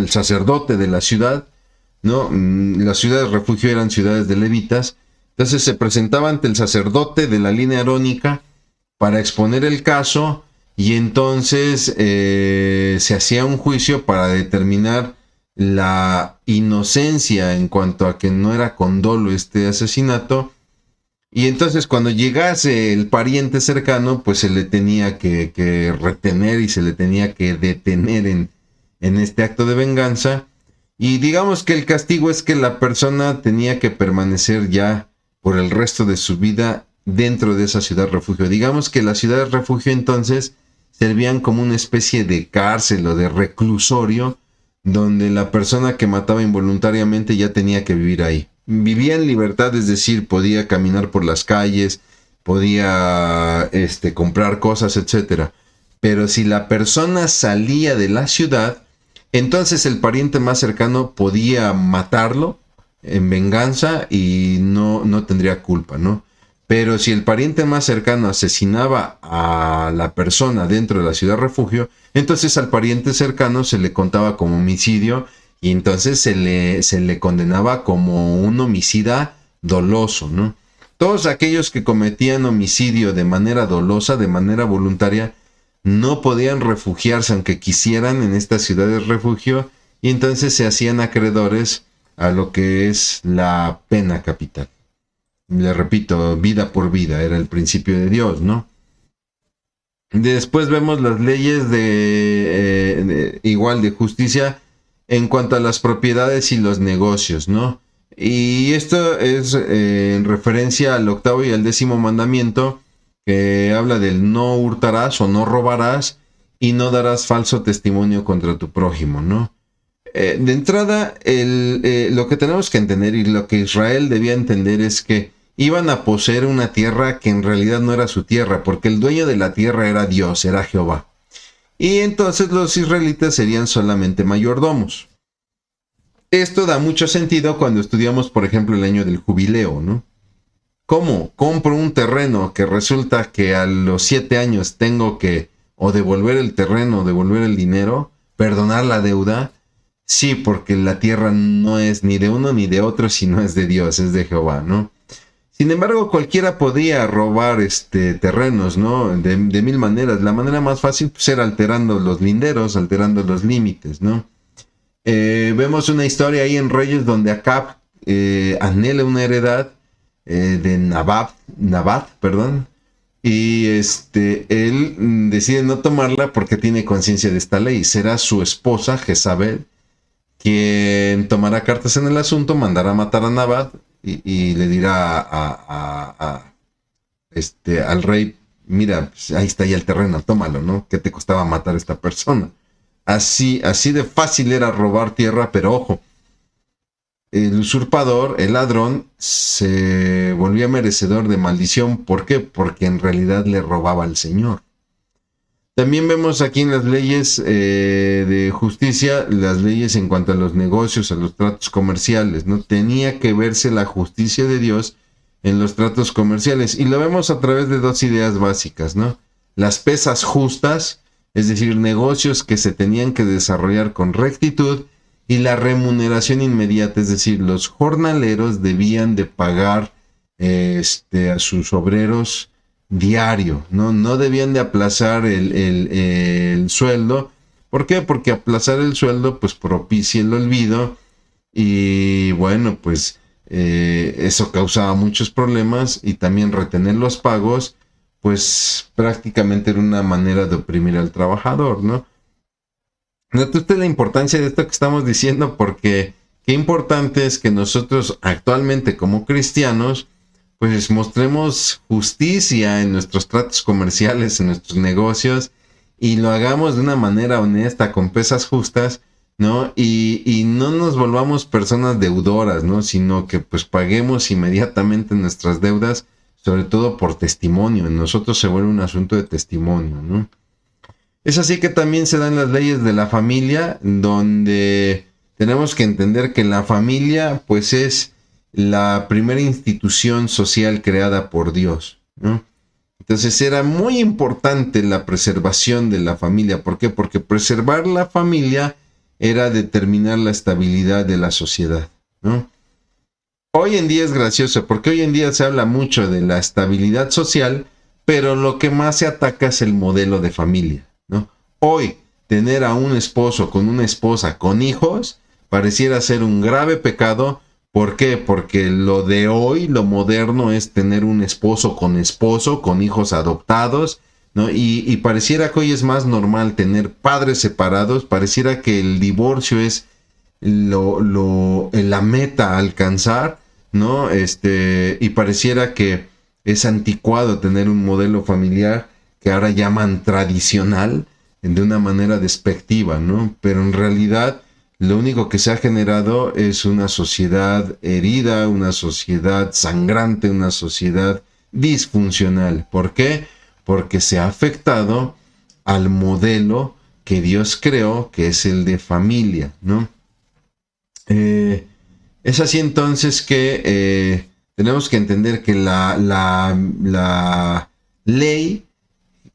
sacerdote de la ciudad, ¿no? Las ciudades refugio eran ciudades de levitas. Entonces se presentaba ante el sacerdote de la línea arónica para exponer el caso, y entonces se hacía un juicio para determinar la inocencia en cuanto a que no era con dolo este asesinato. Y entonces cuando llegase el pariente cercano, pues se le tenía que retener y se le tenía que detener en este acto de venganza. Y digamos que el castigo es que la persona tenía que permanecer ya por el resto de su vida dentro de esa ciudad refugio. Digamos que las ciudades refugio entonces servían como una especie de cárcel o de reclusorio, donde la persona que mataba involuntariamente ya tenía que vivir ahí. Vivía en libertad, es decir, podía caminar por las calles, podía comprar cosas, etc. Pero si la persona salía de la ciudad, entonces el pariente más cercano podía matarlo en venganza y no tendría culpa, ¿no? Pero si el pariente más cercano asesinaba a la persona dentro de la ciudad refugio, entonces al pariente cercano se le contaba como homicidio y entonces se le condenaba como un homicida doloso, ¿no? Todos aquellos que cometían homicidio de manera dolosa, de manera voluntaria, no podían refugiarse aunque quisieran en estas ciudades refugio, y entonces se hacían acreedores a lo que es la pena capital. Le repito, vida por vida, era el principio de Dios, ¿no? Después vemos las leyes igual de justicia en cuanto a las propiedades y los negocios, ¿no? Y esto es en referencia al 8º y al 10º mandamiento, que habla del no hurtarás o no robarás y no darás falso testimonio contra tu prójimo, ¿no? De entrada, lo que tenemos que entender y lo que Israel debía entender es que iban a poseer una tierra que en realidad no era su tierra, porque el dueño de la tierra era Dios, era Jehová. Y entonces los israelitas serían solamente mayordomos. Esto da mucho sentido cuando estudiamos, por ejemplo, el año del jubileo, ¿no? ¿Cómo compro un terreno que resulta que a los 7 años tengo que o devolver el terreno, o devolver el dinero, perdonar la deuda? Sí, porque la tierra no es ni de uno ni de otro, sino es de Dios, es de Jehová, ¿no? Sin embargo, cualquiera podía robar terrenos, ¿no? De mil maneras. La manera más fácil pues, era alterando los linderos, alterando los límites, ¿no? Vemos una historia ahí en Reyes donde Acab anhela una heredad de Nabat, perdón, y él decide no tomarla porque tiene conciencia de esta ley. Será su esposa, Jezabel, quien tomará cartas en el asunto, mandará a matar a Nabat y le dirá al rey, mira, pues, ahí está ya el terreno, tómalo, ¿no? ¿Qué te costaba matar a esta persona? Así de fácil era robar tierra, pero ojo, el usurpador, el ladrón, se volvía merecedor de maldición. ¿Por qué? Porque en realidad le robaba al Señor. También vemos aquí en las leyes de justicia, las leyes en cuanto a los negocios, a los tratos comerciales, ¿no? Tenía que verse la justicia de Dios en los tratos comerciales. Y lo vemos a través de dos ideas básicas, ¿no? Las pesas justas, es decir, negocios que se tenían que desarrollar con rectitud, y la remuneración inmediata, es decir, los jornaleros debían de pagar a sus obreros diario, no debían de aplazar el sueldo. ¿Por qué? Porque aplazar el sueldo pues propicia el olvido y bueno, pues eso causaba muchos problemas, y también retener los pagos pues prácticamente era una manera de oprimir al trabajador, ¿no? Note usted la importancia de esto que estamos diciendo, porque qué importante es que nosotros actualmente como cristianos pues mostremos justicia en nuestros tratos comerciales, en nuestros negocios, y lo hagamos de una manera honesta, con pesas justas, ¿no? Y no nos volvamos personas deudoras, ¿no? Sino que pues paguemos inmediatamente nuestras deudas, sobre todo por testimonio. En nosotros se vuelve un asunto de testimonio, ¿no? Es así que también se dan las leyes de la familia, donde tenemos que entender que la familia pues es la primera institución social creada por Dios, ¿no? Entonces era muy importante la preservación de la familia. ¿Por qué? Porque preservar la familia era determinar la estabilidad de la sociedad, ¿no? Hoy en día es gracioso, porque hoy en día se habla mucho de la estabilidad social, pero lo que más se ataca es el modelo de familia, ¿no? Hoy, tener a un esposo con una esposa con hijos pareciera ser un grave pecado. ¿Por qué? Porque lo de hoy, lo moderno, es tener un esposo, con hijos adoptados, ¿no? Y pareciera que hoy es más normal tener padres separados. Pareciera que el divorcio es la meta a alcanzar, ¿no? Y pareciera que es anticuado tener un modelo familiar que ahora llaman tradicional, de una manera despectiva, ¿no? Pero en realidad lo único que se ha generado es una sociedad herida, una sociedad sangrante, una sociedad disfuncional. ¿Por qué? Porque se ha afectado al modelo que Dios creó, que es el de familia, ¿no? Es así entonces que tenemos que entender que la ley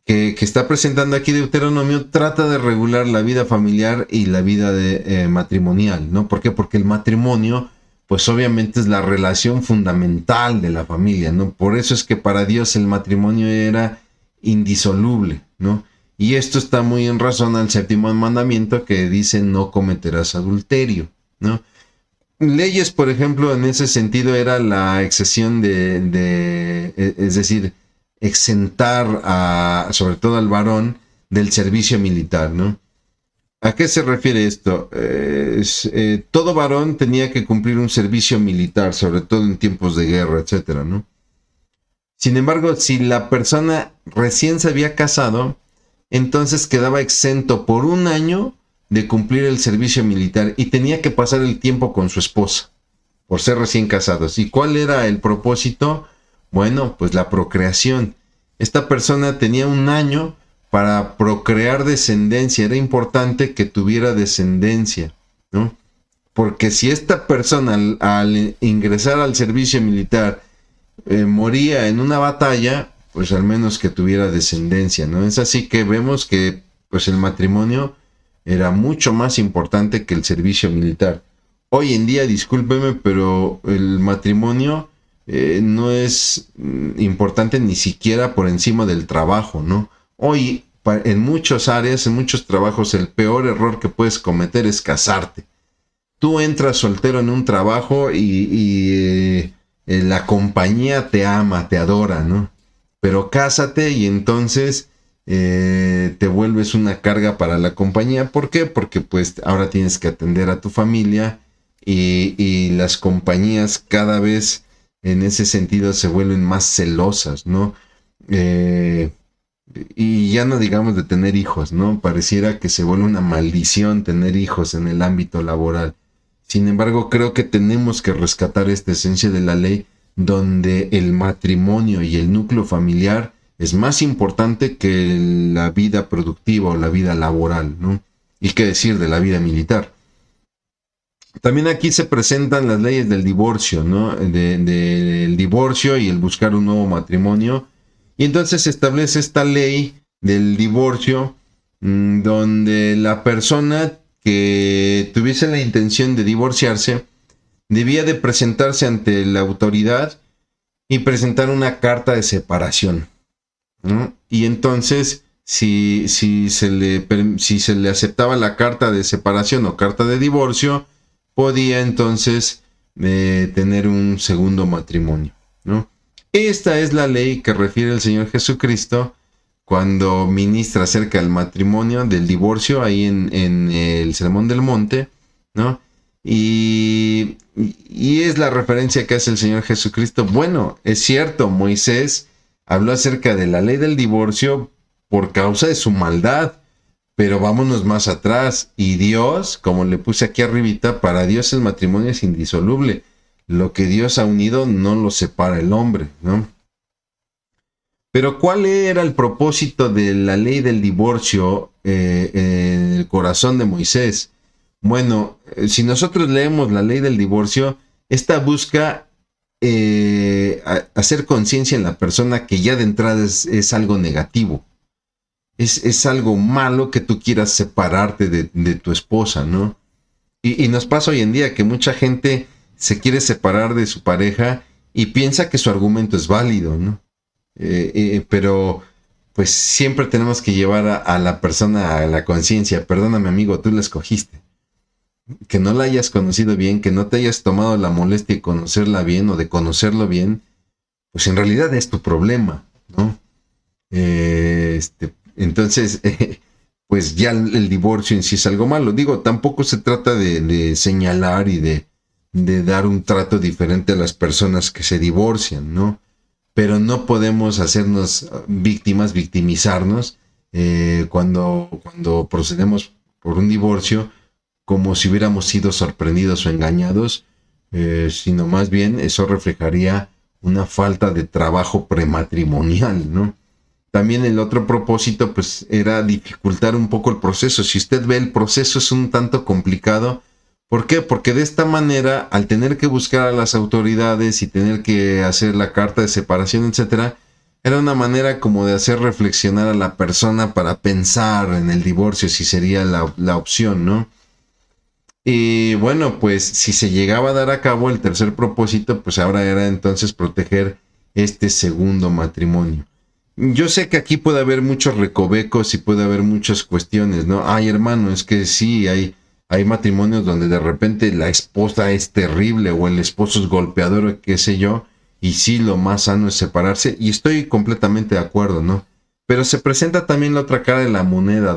que está presentando aquí Deuteronomio trata de regular la vida familiar y la vida matrimonial, ¿no? ¿Por qué? Porque el matrimonio, pues obviamente es la relación fundamental de la familia, ¿no? Por eso es que para Dios el matrimonio era indisoluble, ¿no? Y esto está muy en razón al séptimo mandamiento, que dice no cometerás adulterio, ¿no? Leyes, por ejemplo, en ese sentido era la excepción es decir, exentar sobre todo al varón del servicio militar, ¿no? ¿A qué se refiere esto? Todo varón tenía que cumplir un servicio militar, sobre todo en tiempos de guerra, etcétera, ¿no? Sin embargo, si la persona recién se había casado, entonces quedaba exento por un año de cumplir el servicio militar y tenía que pasar el tiempo con su esposa por ser recién casados. ¿Y cuál era el propósito? Bueno, pues la procreación. Esta persona tenía un año para procrear descendencia. Era importante que tuviera descendencia, ¿no? Porque si esta persona al ingresar al servicio militar moría en una batalla, pues al menos que tuviera descendencia, ¿no? Es así que vemos que pues el matrimonio era mucho más importante que el servicio militar. Hoy en día, discúlpeme, pero el matrimonio no es importante ni siquiera por encima del trabajo, ¿no? Hoy, en muchas áreas, en muchos trabajos, el peor error que puedes cometer es casarte. Tú entras soltero en un trabajo y la compañía te ama, te adora, ¿no? Pero cásate y entonces te vuelves una carga para la compañía. ¿Por qué? Porque pues ahora tienes que atender a tu familia y las compañías cada vez en ese sentido se vuelven más celosas, ¿no? Y ya no digamos de tener hijos, ¿no? Pareciera que se vuelve una maldición tener hijos en el ámbito laboral. Sin embargo, creo que tenemos que rescatar esta esencia de la ley donde el matrimonio y el núcleo familiar es más importante que la vida productiva o la vida laboral, ¿no? Y qué decir de la vida militar. También aquí se presentan las leyes del divorcio, ¿no? Del divorcio y el buscar un nuevo matrimonio. Y entonces se establece esta ley del divorcio donde la persona que tuviese la intención de divorciarse debía de presentarse ante la autoridad y presentar una carta de separación, ¿no? Y entonces, si se le aceptaba la carta de separación o carta de divorcio, podía entonces tener un segundo matrimonio, ¿no? Esta es la ley que refiere el Señor Jesucristo cuando ministra acerca del matrimonio, del divorcio, ahí en el Sermón del Monte, ¿no? Y es la referencia que hace el Señor Jesucristo. Bueno, es cierto, Moisés habló acerca de la ley del divorcio por causa de su maldad, pero vámonos más atrás. Y Dios, como le puse aquí arribita, para Dios el matrimonio es indisoluble. Lo que Dios ha unido no lo separa el hombre, ¿no? Pero ¿cuál era el propósito de la ley del divorcio en el corazón de Moisés? Bueno, si nosotros leemos la ley del divorcio, esta busca hacer conciencia en la persona que ya de entrada es algo negativo. Es algo malo que tú quieras separarte de tu esposa, ¿no? Y nos pasa hoy en día que mucha gente se quiere separar de su pareja y piensa que su argumento es válido, ¿no? Pero pues siempre tenemos que llevar a la persona a la conciencia. Perdóname, amigo, tú la escogiste. Que no la hayas conocido bien, que no te hayas tomado la molestia de conocerla bien o de conocerlo bien, pues en realidad es tu problema, ¿no? Entonces, pues ya el divorcio en sí es algo malo. Digo, tampoco se trata de señalar y de dar un trato diferente a las personas que se divorcian, ¿no? Pero no podemos hacernos víctimas, victimizarnos cuando procedemos por un divorcio como si hubiéramos sido sorprendidos o engañados, sino más bien eso reflejaría una falta de trabajo prematrimonial, ¿no? También el otro propósito pues era dificultar un poco el proceso. Si usted ve, el proceso es un tanto complicado. ¿Por qué? Porque de esta manera, al tener que buscar a las autoridades y tener que hacer la carta de separación, etcétera, era una manera como de hacer reflexionar a la persona para pensar en el divorcio, si sería la opción, ¿no? Y bueno, pues si se llegaba a dar a cabo el tercer propósito, pues ahora era entonces proteger este segundo matrimonio. Yo sé que aquí puede haber muchos recovecos y puede haber muchas cuestiones, ¿no? Ay, hermano, es que sí, hay matrimonios donde de repente la esposa es terrible o el esposo es golpeador o qué sé yo, y sí, lo más sano es separarse, y estoy completamente de acuerdo, ¿no? Pero se presenta también la otra cara de la moneda,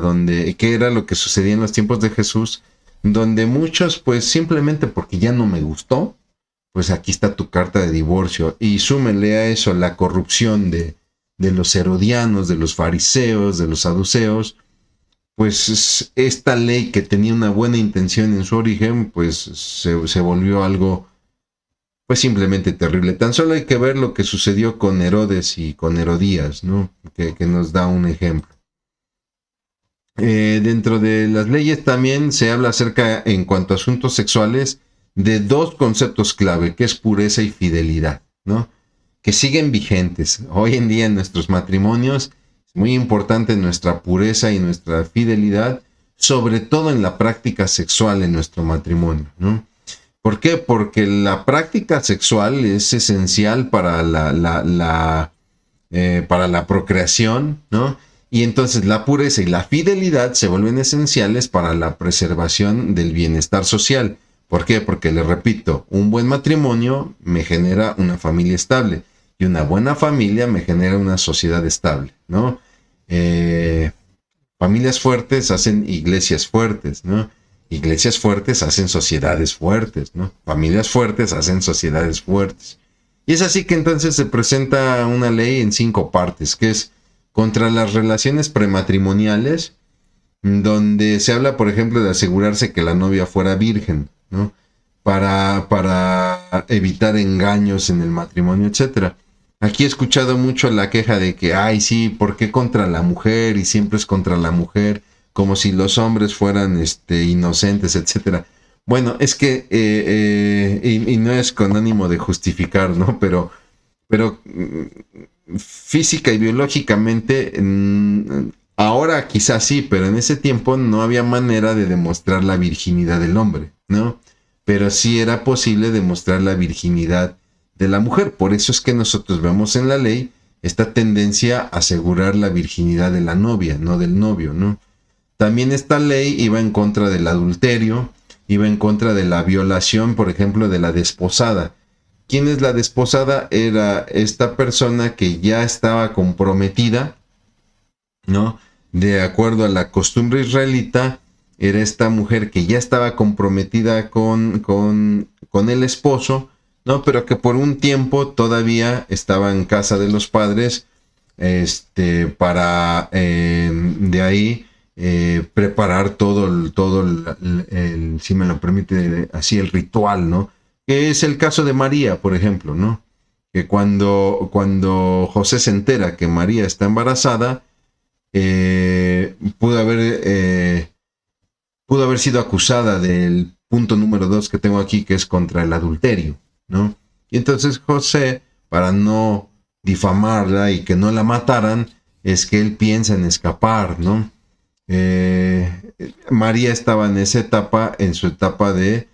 que era lo que sucedía en los tiempos de Jesús, donde muchos, pues simplemente porque ya no me gustó, pues aquí está tu carta de divorcio. Y súmele a eso la corrupción de los herodianos, de los fariseos, de los saduceos, pues esta ley que tenía una buena intención en su origen, pues se volvió algo pues simplemente terrible. Tan solo hay que ver lo que sucedió con Herodes y con Herodías, ¿no? Que nos da un ejemplo. Dentro de las leyes también se habla acerca, en cuanto a asuntos sexuales, de dos conceptos clave, que es pureza y fidelidad, ¿no? Que siguen vigentes. Hoy en día en nuestros matrimonios es muy importante nuestra pureza y nuestra fidelidad, sobre todo en la práctica sexual en nuestro matrimonio, ¿no? ¿Por qué? Porque la práctica sexual es esencial para para la procreación, ¿no? Y entonces la pureza y la fidelidad se vuelven esenciales para la preservación del bienestar social. ¿Por qué? Porque, les repito, un buen matrimonio me genera una familia estable y una buena familia me genera una sociedad estable, ¿no? Familias fuertes hacen iglesias fuertes, ¿no? Iglesias fuertes hacen sociedades fuertes, ¿no? Familias fuertes hacen sociedades fuertes. Y es así que entonces se presenta una ley en 5 partes, que es contra las relaciones prematrimoniales, donde se habla, por ejemplo, de asegurarse que la novia fuera virgen, ¿no? Para evitar engaños en el matrimonio, etcétera. Aquí he escuchado mucho la queja de que, ay, sí, ¿por qué contra la mujer? Y siempre es contra la mujer, como si los hombres fueran inocentes, etcétera. Bueno, es que, y no es con ánimo de justificar, ¿no? Pero física y biológicamente, ahora quizás sí, pero en ese tiempo no había manera de demostrar la virginidad del hombre, ¿no? Pero sí era posible demostrar la virginidad de la mujer. Por eso es que nosotros vemos en la ley esta tendencia a asegurar la virginidad de la novia, no del novio, ¿no? También esta ley iba en contra del adulterio, iba en contra de la violación, por ejemplo, de la desposada. ¿Quién es la desposada? Era esta persona que ya estaba comprometida, ¿no? De acuerdo a la costumbre israelita, era esta mujer que ya estaba comprometida con el esposo, ¿no? Pero que por un tiempo todavía estaba en casa de los padres, para de ahí preparar todo el, si me lo permite, así el ritual, ¿no? Que es el caso de María, por ejemplo, ¿no? Que cuando José se entera que María está embarazada, pudo haber sido acusada del punto número 2 que tengo aquí, que es contra el adulterio, ¿no? Y entonces José, para no difamarla y que no la mataran, es que él piensa en escapar, ¿no? María estaba en esa etapa, en su etapa de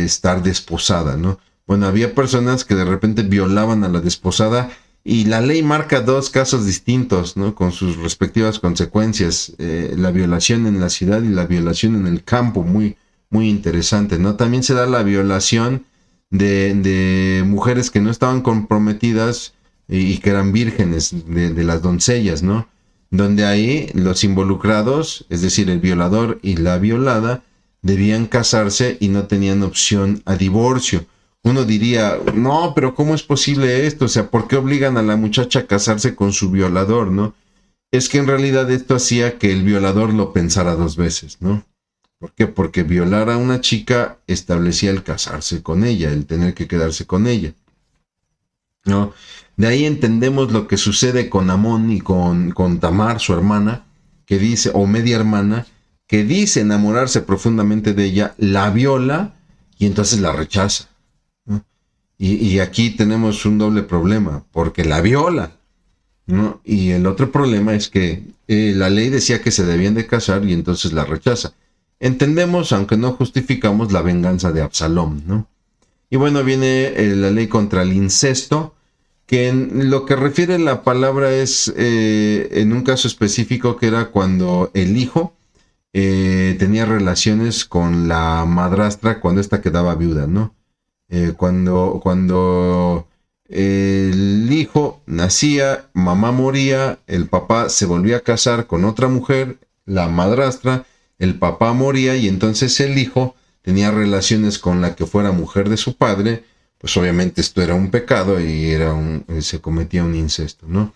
estar desposada, ¿no? Bueno, había personas que de repente violaban a la desposada y la ley marca 2 casos distintos, ¿no? Con sus respectivas consecuencias, la violación en la ciudad y la violación en el campo, muy, muy interesante, ¿no? También se da la violación de mujeres que no estaban comprometidas y que eran vírgenes, de las doncellas, ¿no? Donde ahí los involucrados, es decir, el violador y la violada, debían casarse y no tenían opción a divorcio. Uno diría, no, pero ¿cómo es posible esto? O sea, ¿por qué obligan a la muchacha a casarse con su violador, no? Es que en realidad esto hacía que el violador lo pensara 2 veces, ¿no? ¿Por qué? Porque violar a una chica establecía el casarse con ella, el tener que quedarse con ella, ¿no? De ahí entendemos lo que sucede con Amón y con Tamar, su hermana, que dice, o media hermana, que dice enamorarse profundamente de ella, la viola y entonces la rechaza, ¿no? Y aquí tenemos un doble problema, porque la viola, ¿no? Y el otro problema es que la ley decía que se debían de casar y entonces la rechaza. Entendemos, aunque no justificamos, la venganza de Absalom, ¿no? Y bueno, viene la ley contra el incesto, que en lo que refiere la palabra es en un caso específico que era cuando el hijo tenía relaciones con la madrastra cuando ésta quedaba viuda, ¿no? Cuando el hijo nacía, mamá moría, el papá se volvía a casar con otra mujer, la madrastra, el papá moría y entonces el hijo tenía relaciones con la que fuera mujer de su padre, pues obviamente esto era un pecado y se cometía un incesto, ¿no?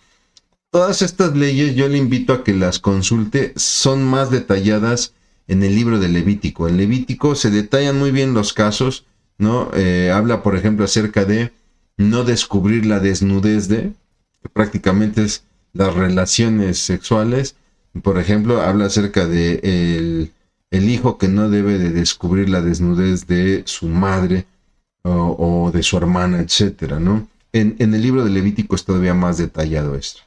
Todas estas leyes yo le invito a que las consulte, son más detalladas en el libro de Levítico. En Levítico se detallan muy bien los casos, ¿no? Habla, por ejemplo, acerca de no descubrir la desnudez que prácticamente es las relaciones sexuales. Por ejemplo, habla acerca de el hijo que no debe de descubrir la desnudez de su madre o de su hermana, etcétera, ¿no? En el libro de Levítico es todavía más detallado esto.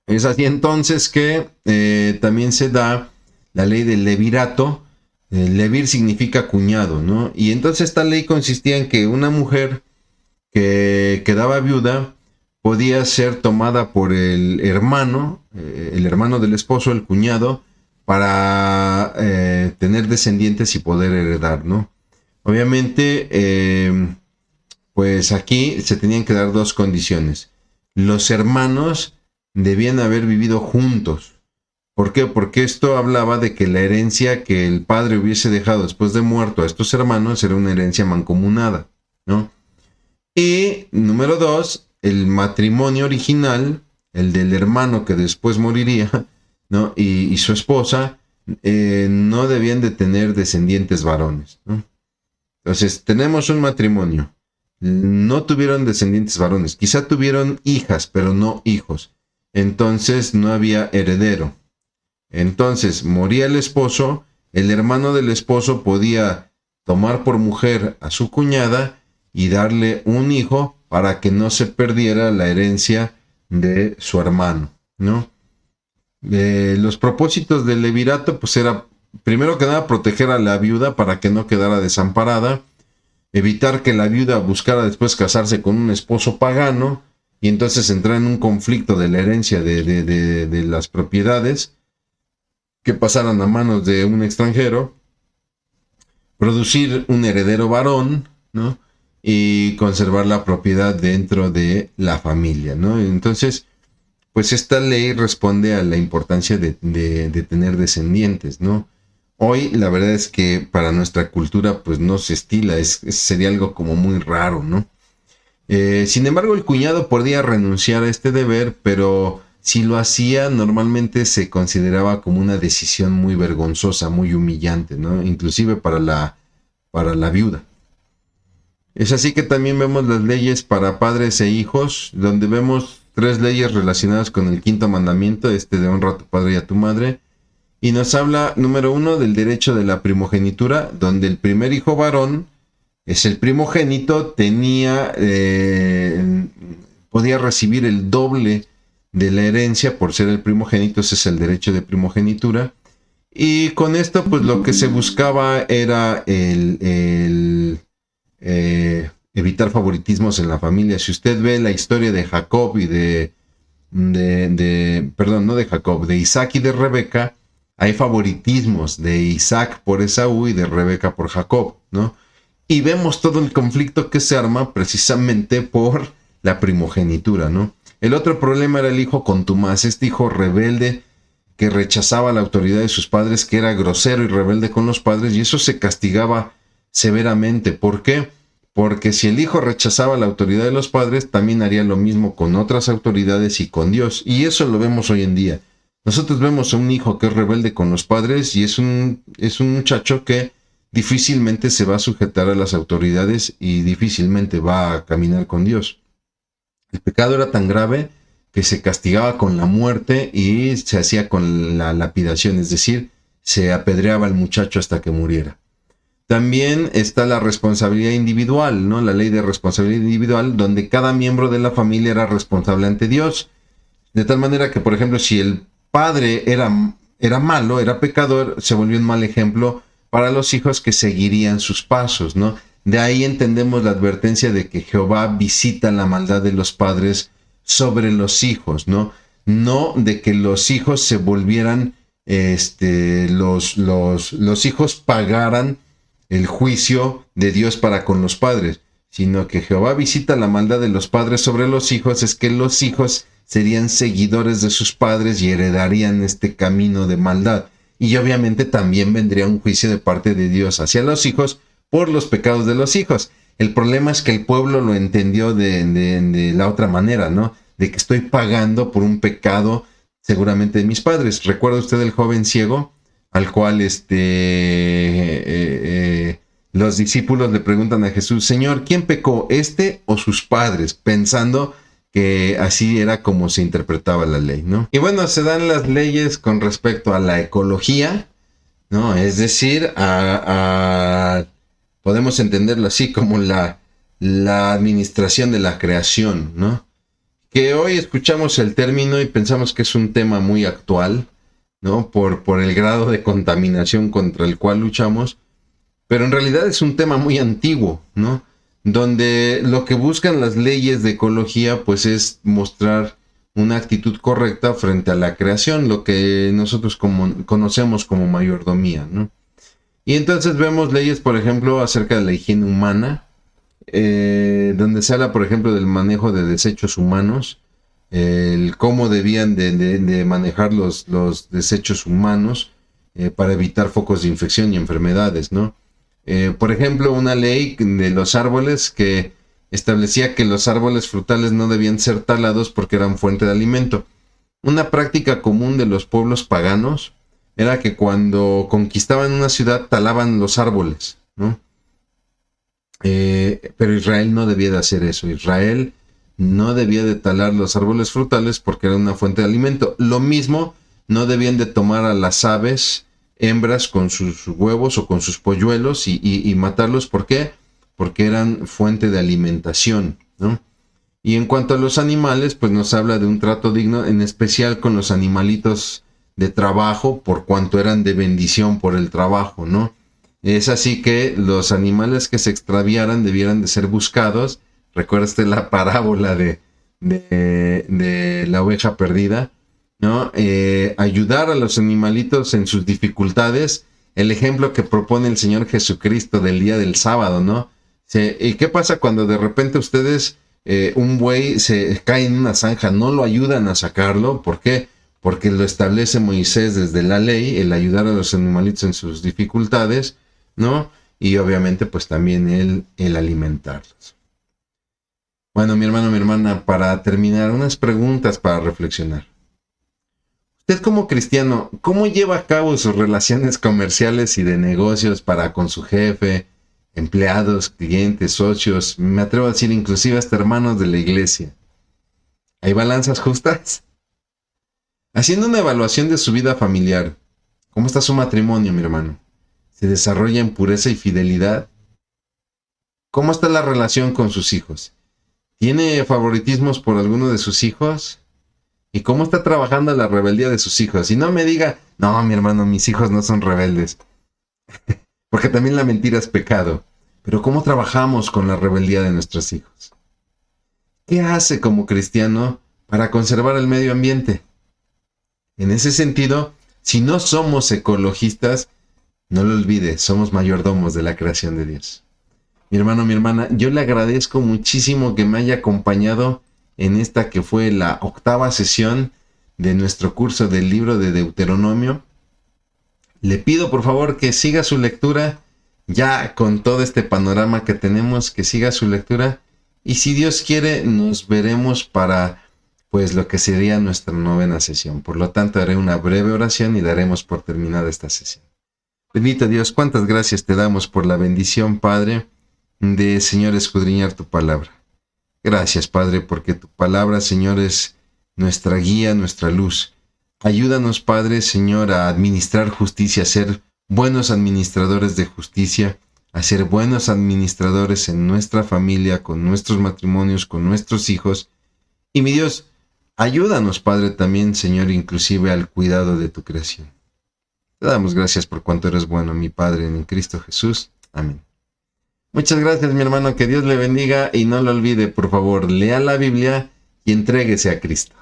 Es así entonces que también se da la ley del levirato. Levir significa cuñado, ¿no? Y entonces esta ley consistía en que una mujer que quedaba viuda podía ser tomada por el hermano del esposo, el cuñado, para tener descendientes y poder heredar, ¿no? Obviamente, pues aquí se tenían que dar dos condiciones. Los hermanos debían haber vivido juntos. ¿Por qué? Porque esto hablaba de que la herencia que el padre hubiese dejado después de muerto a estos hermanos era una herencia mancomunada, ¿no? Y número dos, el matrimonio original, el del hermano que después moriría, ¿no? Y su esposa, no debían de tener descendientes varones, ¿no? Entonces, tenemos un matrimonio. No tuvieron descendientes varones. Quizá tuvieron hijas, pero no hijos. Entonces, no había heredero. Entonces, moría el esposo. El hermano del esposo podía tomar por mujer a su cuñada y darle un hijo para que no se perdiera la herencia de su hermano, ¿no? Los propósitos del levirato, pues era, primero que nada, proteger a la viuda para que no quedara desamparada, evitar que la viuda buscara después casarse con un esposo pagano y entonces entrar en un conflicto de la herencia de las propiedades que pasaran a manos de un extranjero, producir un heredero varón, ¿no? Y conservar la propiedad dentro de la familia, ¿no? Entonces, pues esta ley responde a la importancia de tener descendientes, ¿no? Hoy la verdad es que para nuestra cultura pues no se estila, sería algo como muy raro, ¿no? Sin embargo, el cuñado podía renunciar a este deber, pero si lo hacía, normalmente se consideraba como una decisión muy vergonzosa, muy humillante, ¿no? Inclusive para la viuda. Es así que también vemos las leyes para padres e hijos, donde vemos 3 leyes relacionadas con el quinto mandamiento, de honra a tu padre y a tu madre. Y nos habla, número 1, del derecho de la primogenitura, donde el primer hijo varón es el primogénito, podía recibir el doble de la herencia por ser el primogénito. Ese es el derecho de primogenitura. Y con esto, pues lo que se buscaba era evitar favoritismos en la familia. Si usted ve la historia de Jacob y de Isaac y de Rebeca, hay favoritismos de Isaac por Esaú y de Rebeca por Jacob, ¿no? Y vemos todo el conflicto que se arma precisamente por la primogenitura, ¿no? El otro problema era el hijo contumaz, este hijo rebelde que rechazaba la autoridad de sus padres, que era grosero y rebelde con los padres, y eso se castigaba severamente. ¿Por qué? Porque si el hijo rechazaba la autoridad de los padres, también haría lo mismo con otras autoridades y con Dios. Y eso lo vemos hoy en día. Nosotros vemos a un hijo que es rebelde con los padres y es un muchacho que difícilmente se va a sujetar a las autoridades y difícilmente va a caminar con Dios. El pecado era tan grave que se castigaba con la muerte y se hacía con la lapidación, es decir, se apedreaba al muchacho hasta que muriera. También está la responsabilidad individual, ¿no? La ley de responsabilidad individual, donde cada miembro de la familia era responsable ante Dios. De tal manera que, por ejemplo, si el padre era malo, era pecador, se volvió un mal ejemplo para los hijos que seguirían sus pasos, ¿no? De ahí entendemos la advertencia de que Jehová visita la maldad de los padres sobre los hijos, ¿no? No de que los hijos se volvieran, los hijos pagaran el juicio de Dios para con los padres, sino que Jehová visita la maldad de los padres sobre los hijos, es que los hijos serían seguidores de sus padres y heredarían este camino de maldad. Y obviamente también vendría un juicio de parte de Dios hacia los hijos por los pecados de los hijos. El problema es que el pueblo lo entendió de la otra manera, ¿no? De que estoy pagando por un pecado seguramente de mis padres. ¿Recuerda usted el joven ciego al cual los discípulos le preguntan a Jesús, Señor, ¿quién pecó, este o sus padres? Pensando que así era como se interpretaba la ley, ¿no? Y bueno, se dan las leyes con respecto a la ecología, ¿no? Es decir, podemos entenderlo así como la administración de la creación, ¿no? Que hoy escuchamos el término y pensamos que es un tema muy actual, ¿no? Por el grado de contaminación contra el cual luchamos, pero en realidad es un tema muy antiguo, ¿no? Donde lo que buscan las leyes de ecología, pues es mostrar una actitud correcta frente a la creación, lo que nosotros conocemos como mayordomía, ¿no? Y entonces vemos leyes, por ejemplo, acerca de la higiene humana, donde se habla, por ejemplo, del manejo de desechos humanos, el cómo debían de manejar los desechos humanos para evitar focos de infección y enfermedades, ¿no? Por ejemplo, una ley de los árboles que establecía que los árboles frutales no debían ser talados porque eran fuente de alimento. Una práctica común de los pueblos paganos era que cuando conquistaban una ciudad talaban los árboles, ¿no? Pero Israel no debía de hacer eso. Israel no debía de talar los árboles frutales porque era una fuente de alimento. Lo mismo, no debían de tomar a las aves hembras con sus huevos o con sus polluelos y matarlos. ¿Por qué? Porque eran fuente de alimentación, ¿no? Y en cuanto a los animales, pues nos habla de un trato digno, en especial con los animalitos de trabajo, por cuanto eran de bendición por el trabajo, ¿no? Es así que los animales que se extraviaran debieran de ser buscados. Recuerda usted la parábola de la oveja perdida, ¿no? Ayudar a los animalitos en sus dificultades. El ejemplo que propone el Señor Jesucristo del día del sábado, ¿no? ¿Y qué pasa cuando de repente ustedes, un buey se cae en una zanja, no lo ayudan a sacarlo? ¿Por qué? Porque lo establece Moisés desde la ley, el ayudar a los animalitos en sus dificultades, ¿no? Y obviamente pues también el alimentarlos. Bueno, mi hermano, mi hermana, para terminar, unas preguntas para reflexionar. Usted como cristiano, ¿cómo lleva a cabo sus relaciones comerciales y de negocios para con su jefe, empleados, clientes, socios, me atrevo a decir inclusive hasta hermanos de la iglesia? ¿Hay balanzas justas? Haciendo una evaluación de su vida familiar, ¿cómo está su matrimonio, mi hermano? ¿Se desarrolla en pureza y fidelidad? ¿Cómo está la relación con sus hijos? ¿Tiene favoritismos por alguno de sus hijos? ¿Y cómo está trabajando la rebeldía de sus hijos? Y no me diga, no, mi hermano, mis hijos no son rebeldes. Porque también la mentira es pecado. Pero ¿cómo trabajamos con la rebeldía de nuestros hijos? ¿Qué hace como cristiano para conservar el medio ambiente? En ese sentido, si no somos ecologistas, no lo olvide, somos mayordomos de la creación de Dios. Mi hermano, mi hermana, yo le agradezco muchísimo que me haya acompañado en esta que fue la 8ª sesión de nuestro curso del libro de Deuteronomio. Le pido por favor que siga su lectura, ya con todo este panorama que tenemos, que siga su lectura, y si Dios quiere nos veremos para pues lo que sería nuestra 9ª sesión. Por lo tanto, haré una breve oración y daremos por terminada esta sesión. Bendito Dios, cuántas gracias te damos por la bendición, Padre, de, Señor, escudriñar tu palabra. Gracias, Padre, porque tu palabra, Señor, es nuestra guía, nuestra luz. Ayúdanos, Padre, Señor, a administrar justicia, a ser buenos administradores de justicia, a ser buenos administradores en nuestra familia, con nuestros matrimonios, con nuestros hijos. Y mi Dios, ayúdanos, Padre, también, Señor, inclusive al cuidado de tu creación. Te damos gracias por cuanto eres bueno, mi Padre, en Cristo Jesús. Amén. Muchas gracias, mi hermano, que Dios le bendiga y no lo olvide, por favor, lea la Biblia y entréguese a Cristo.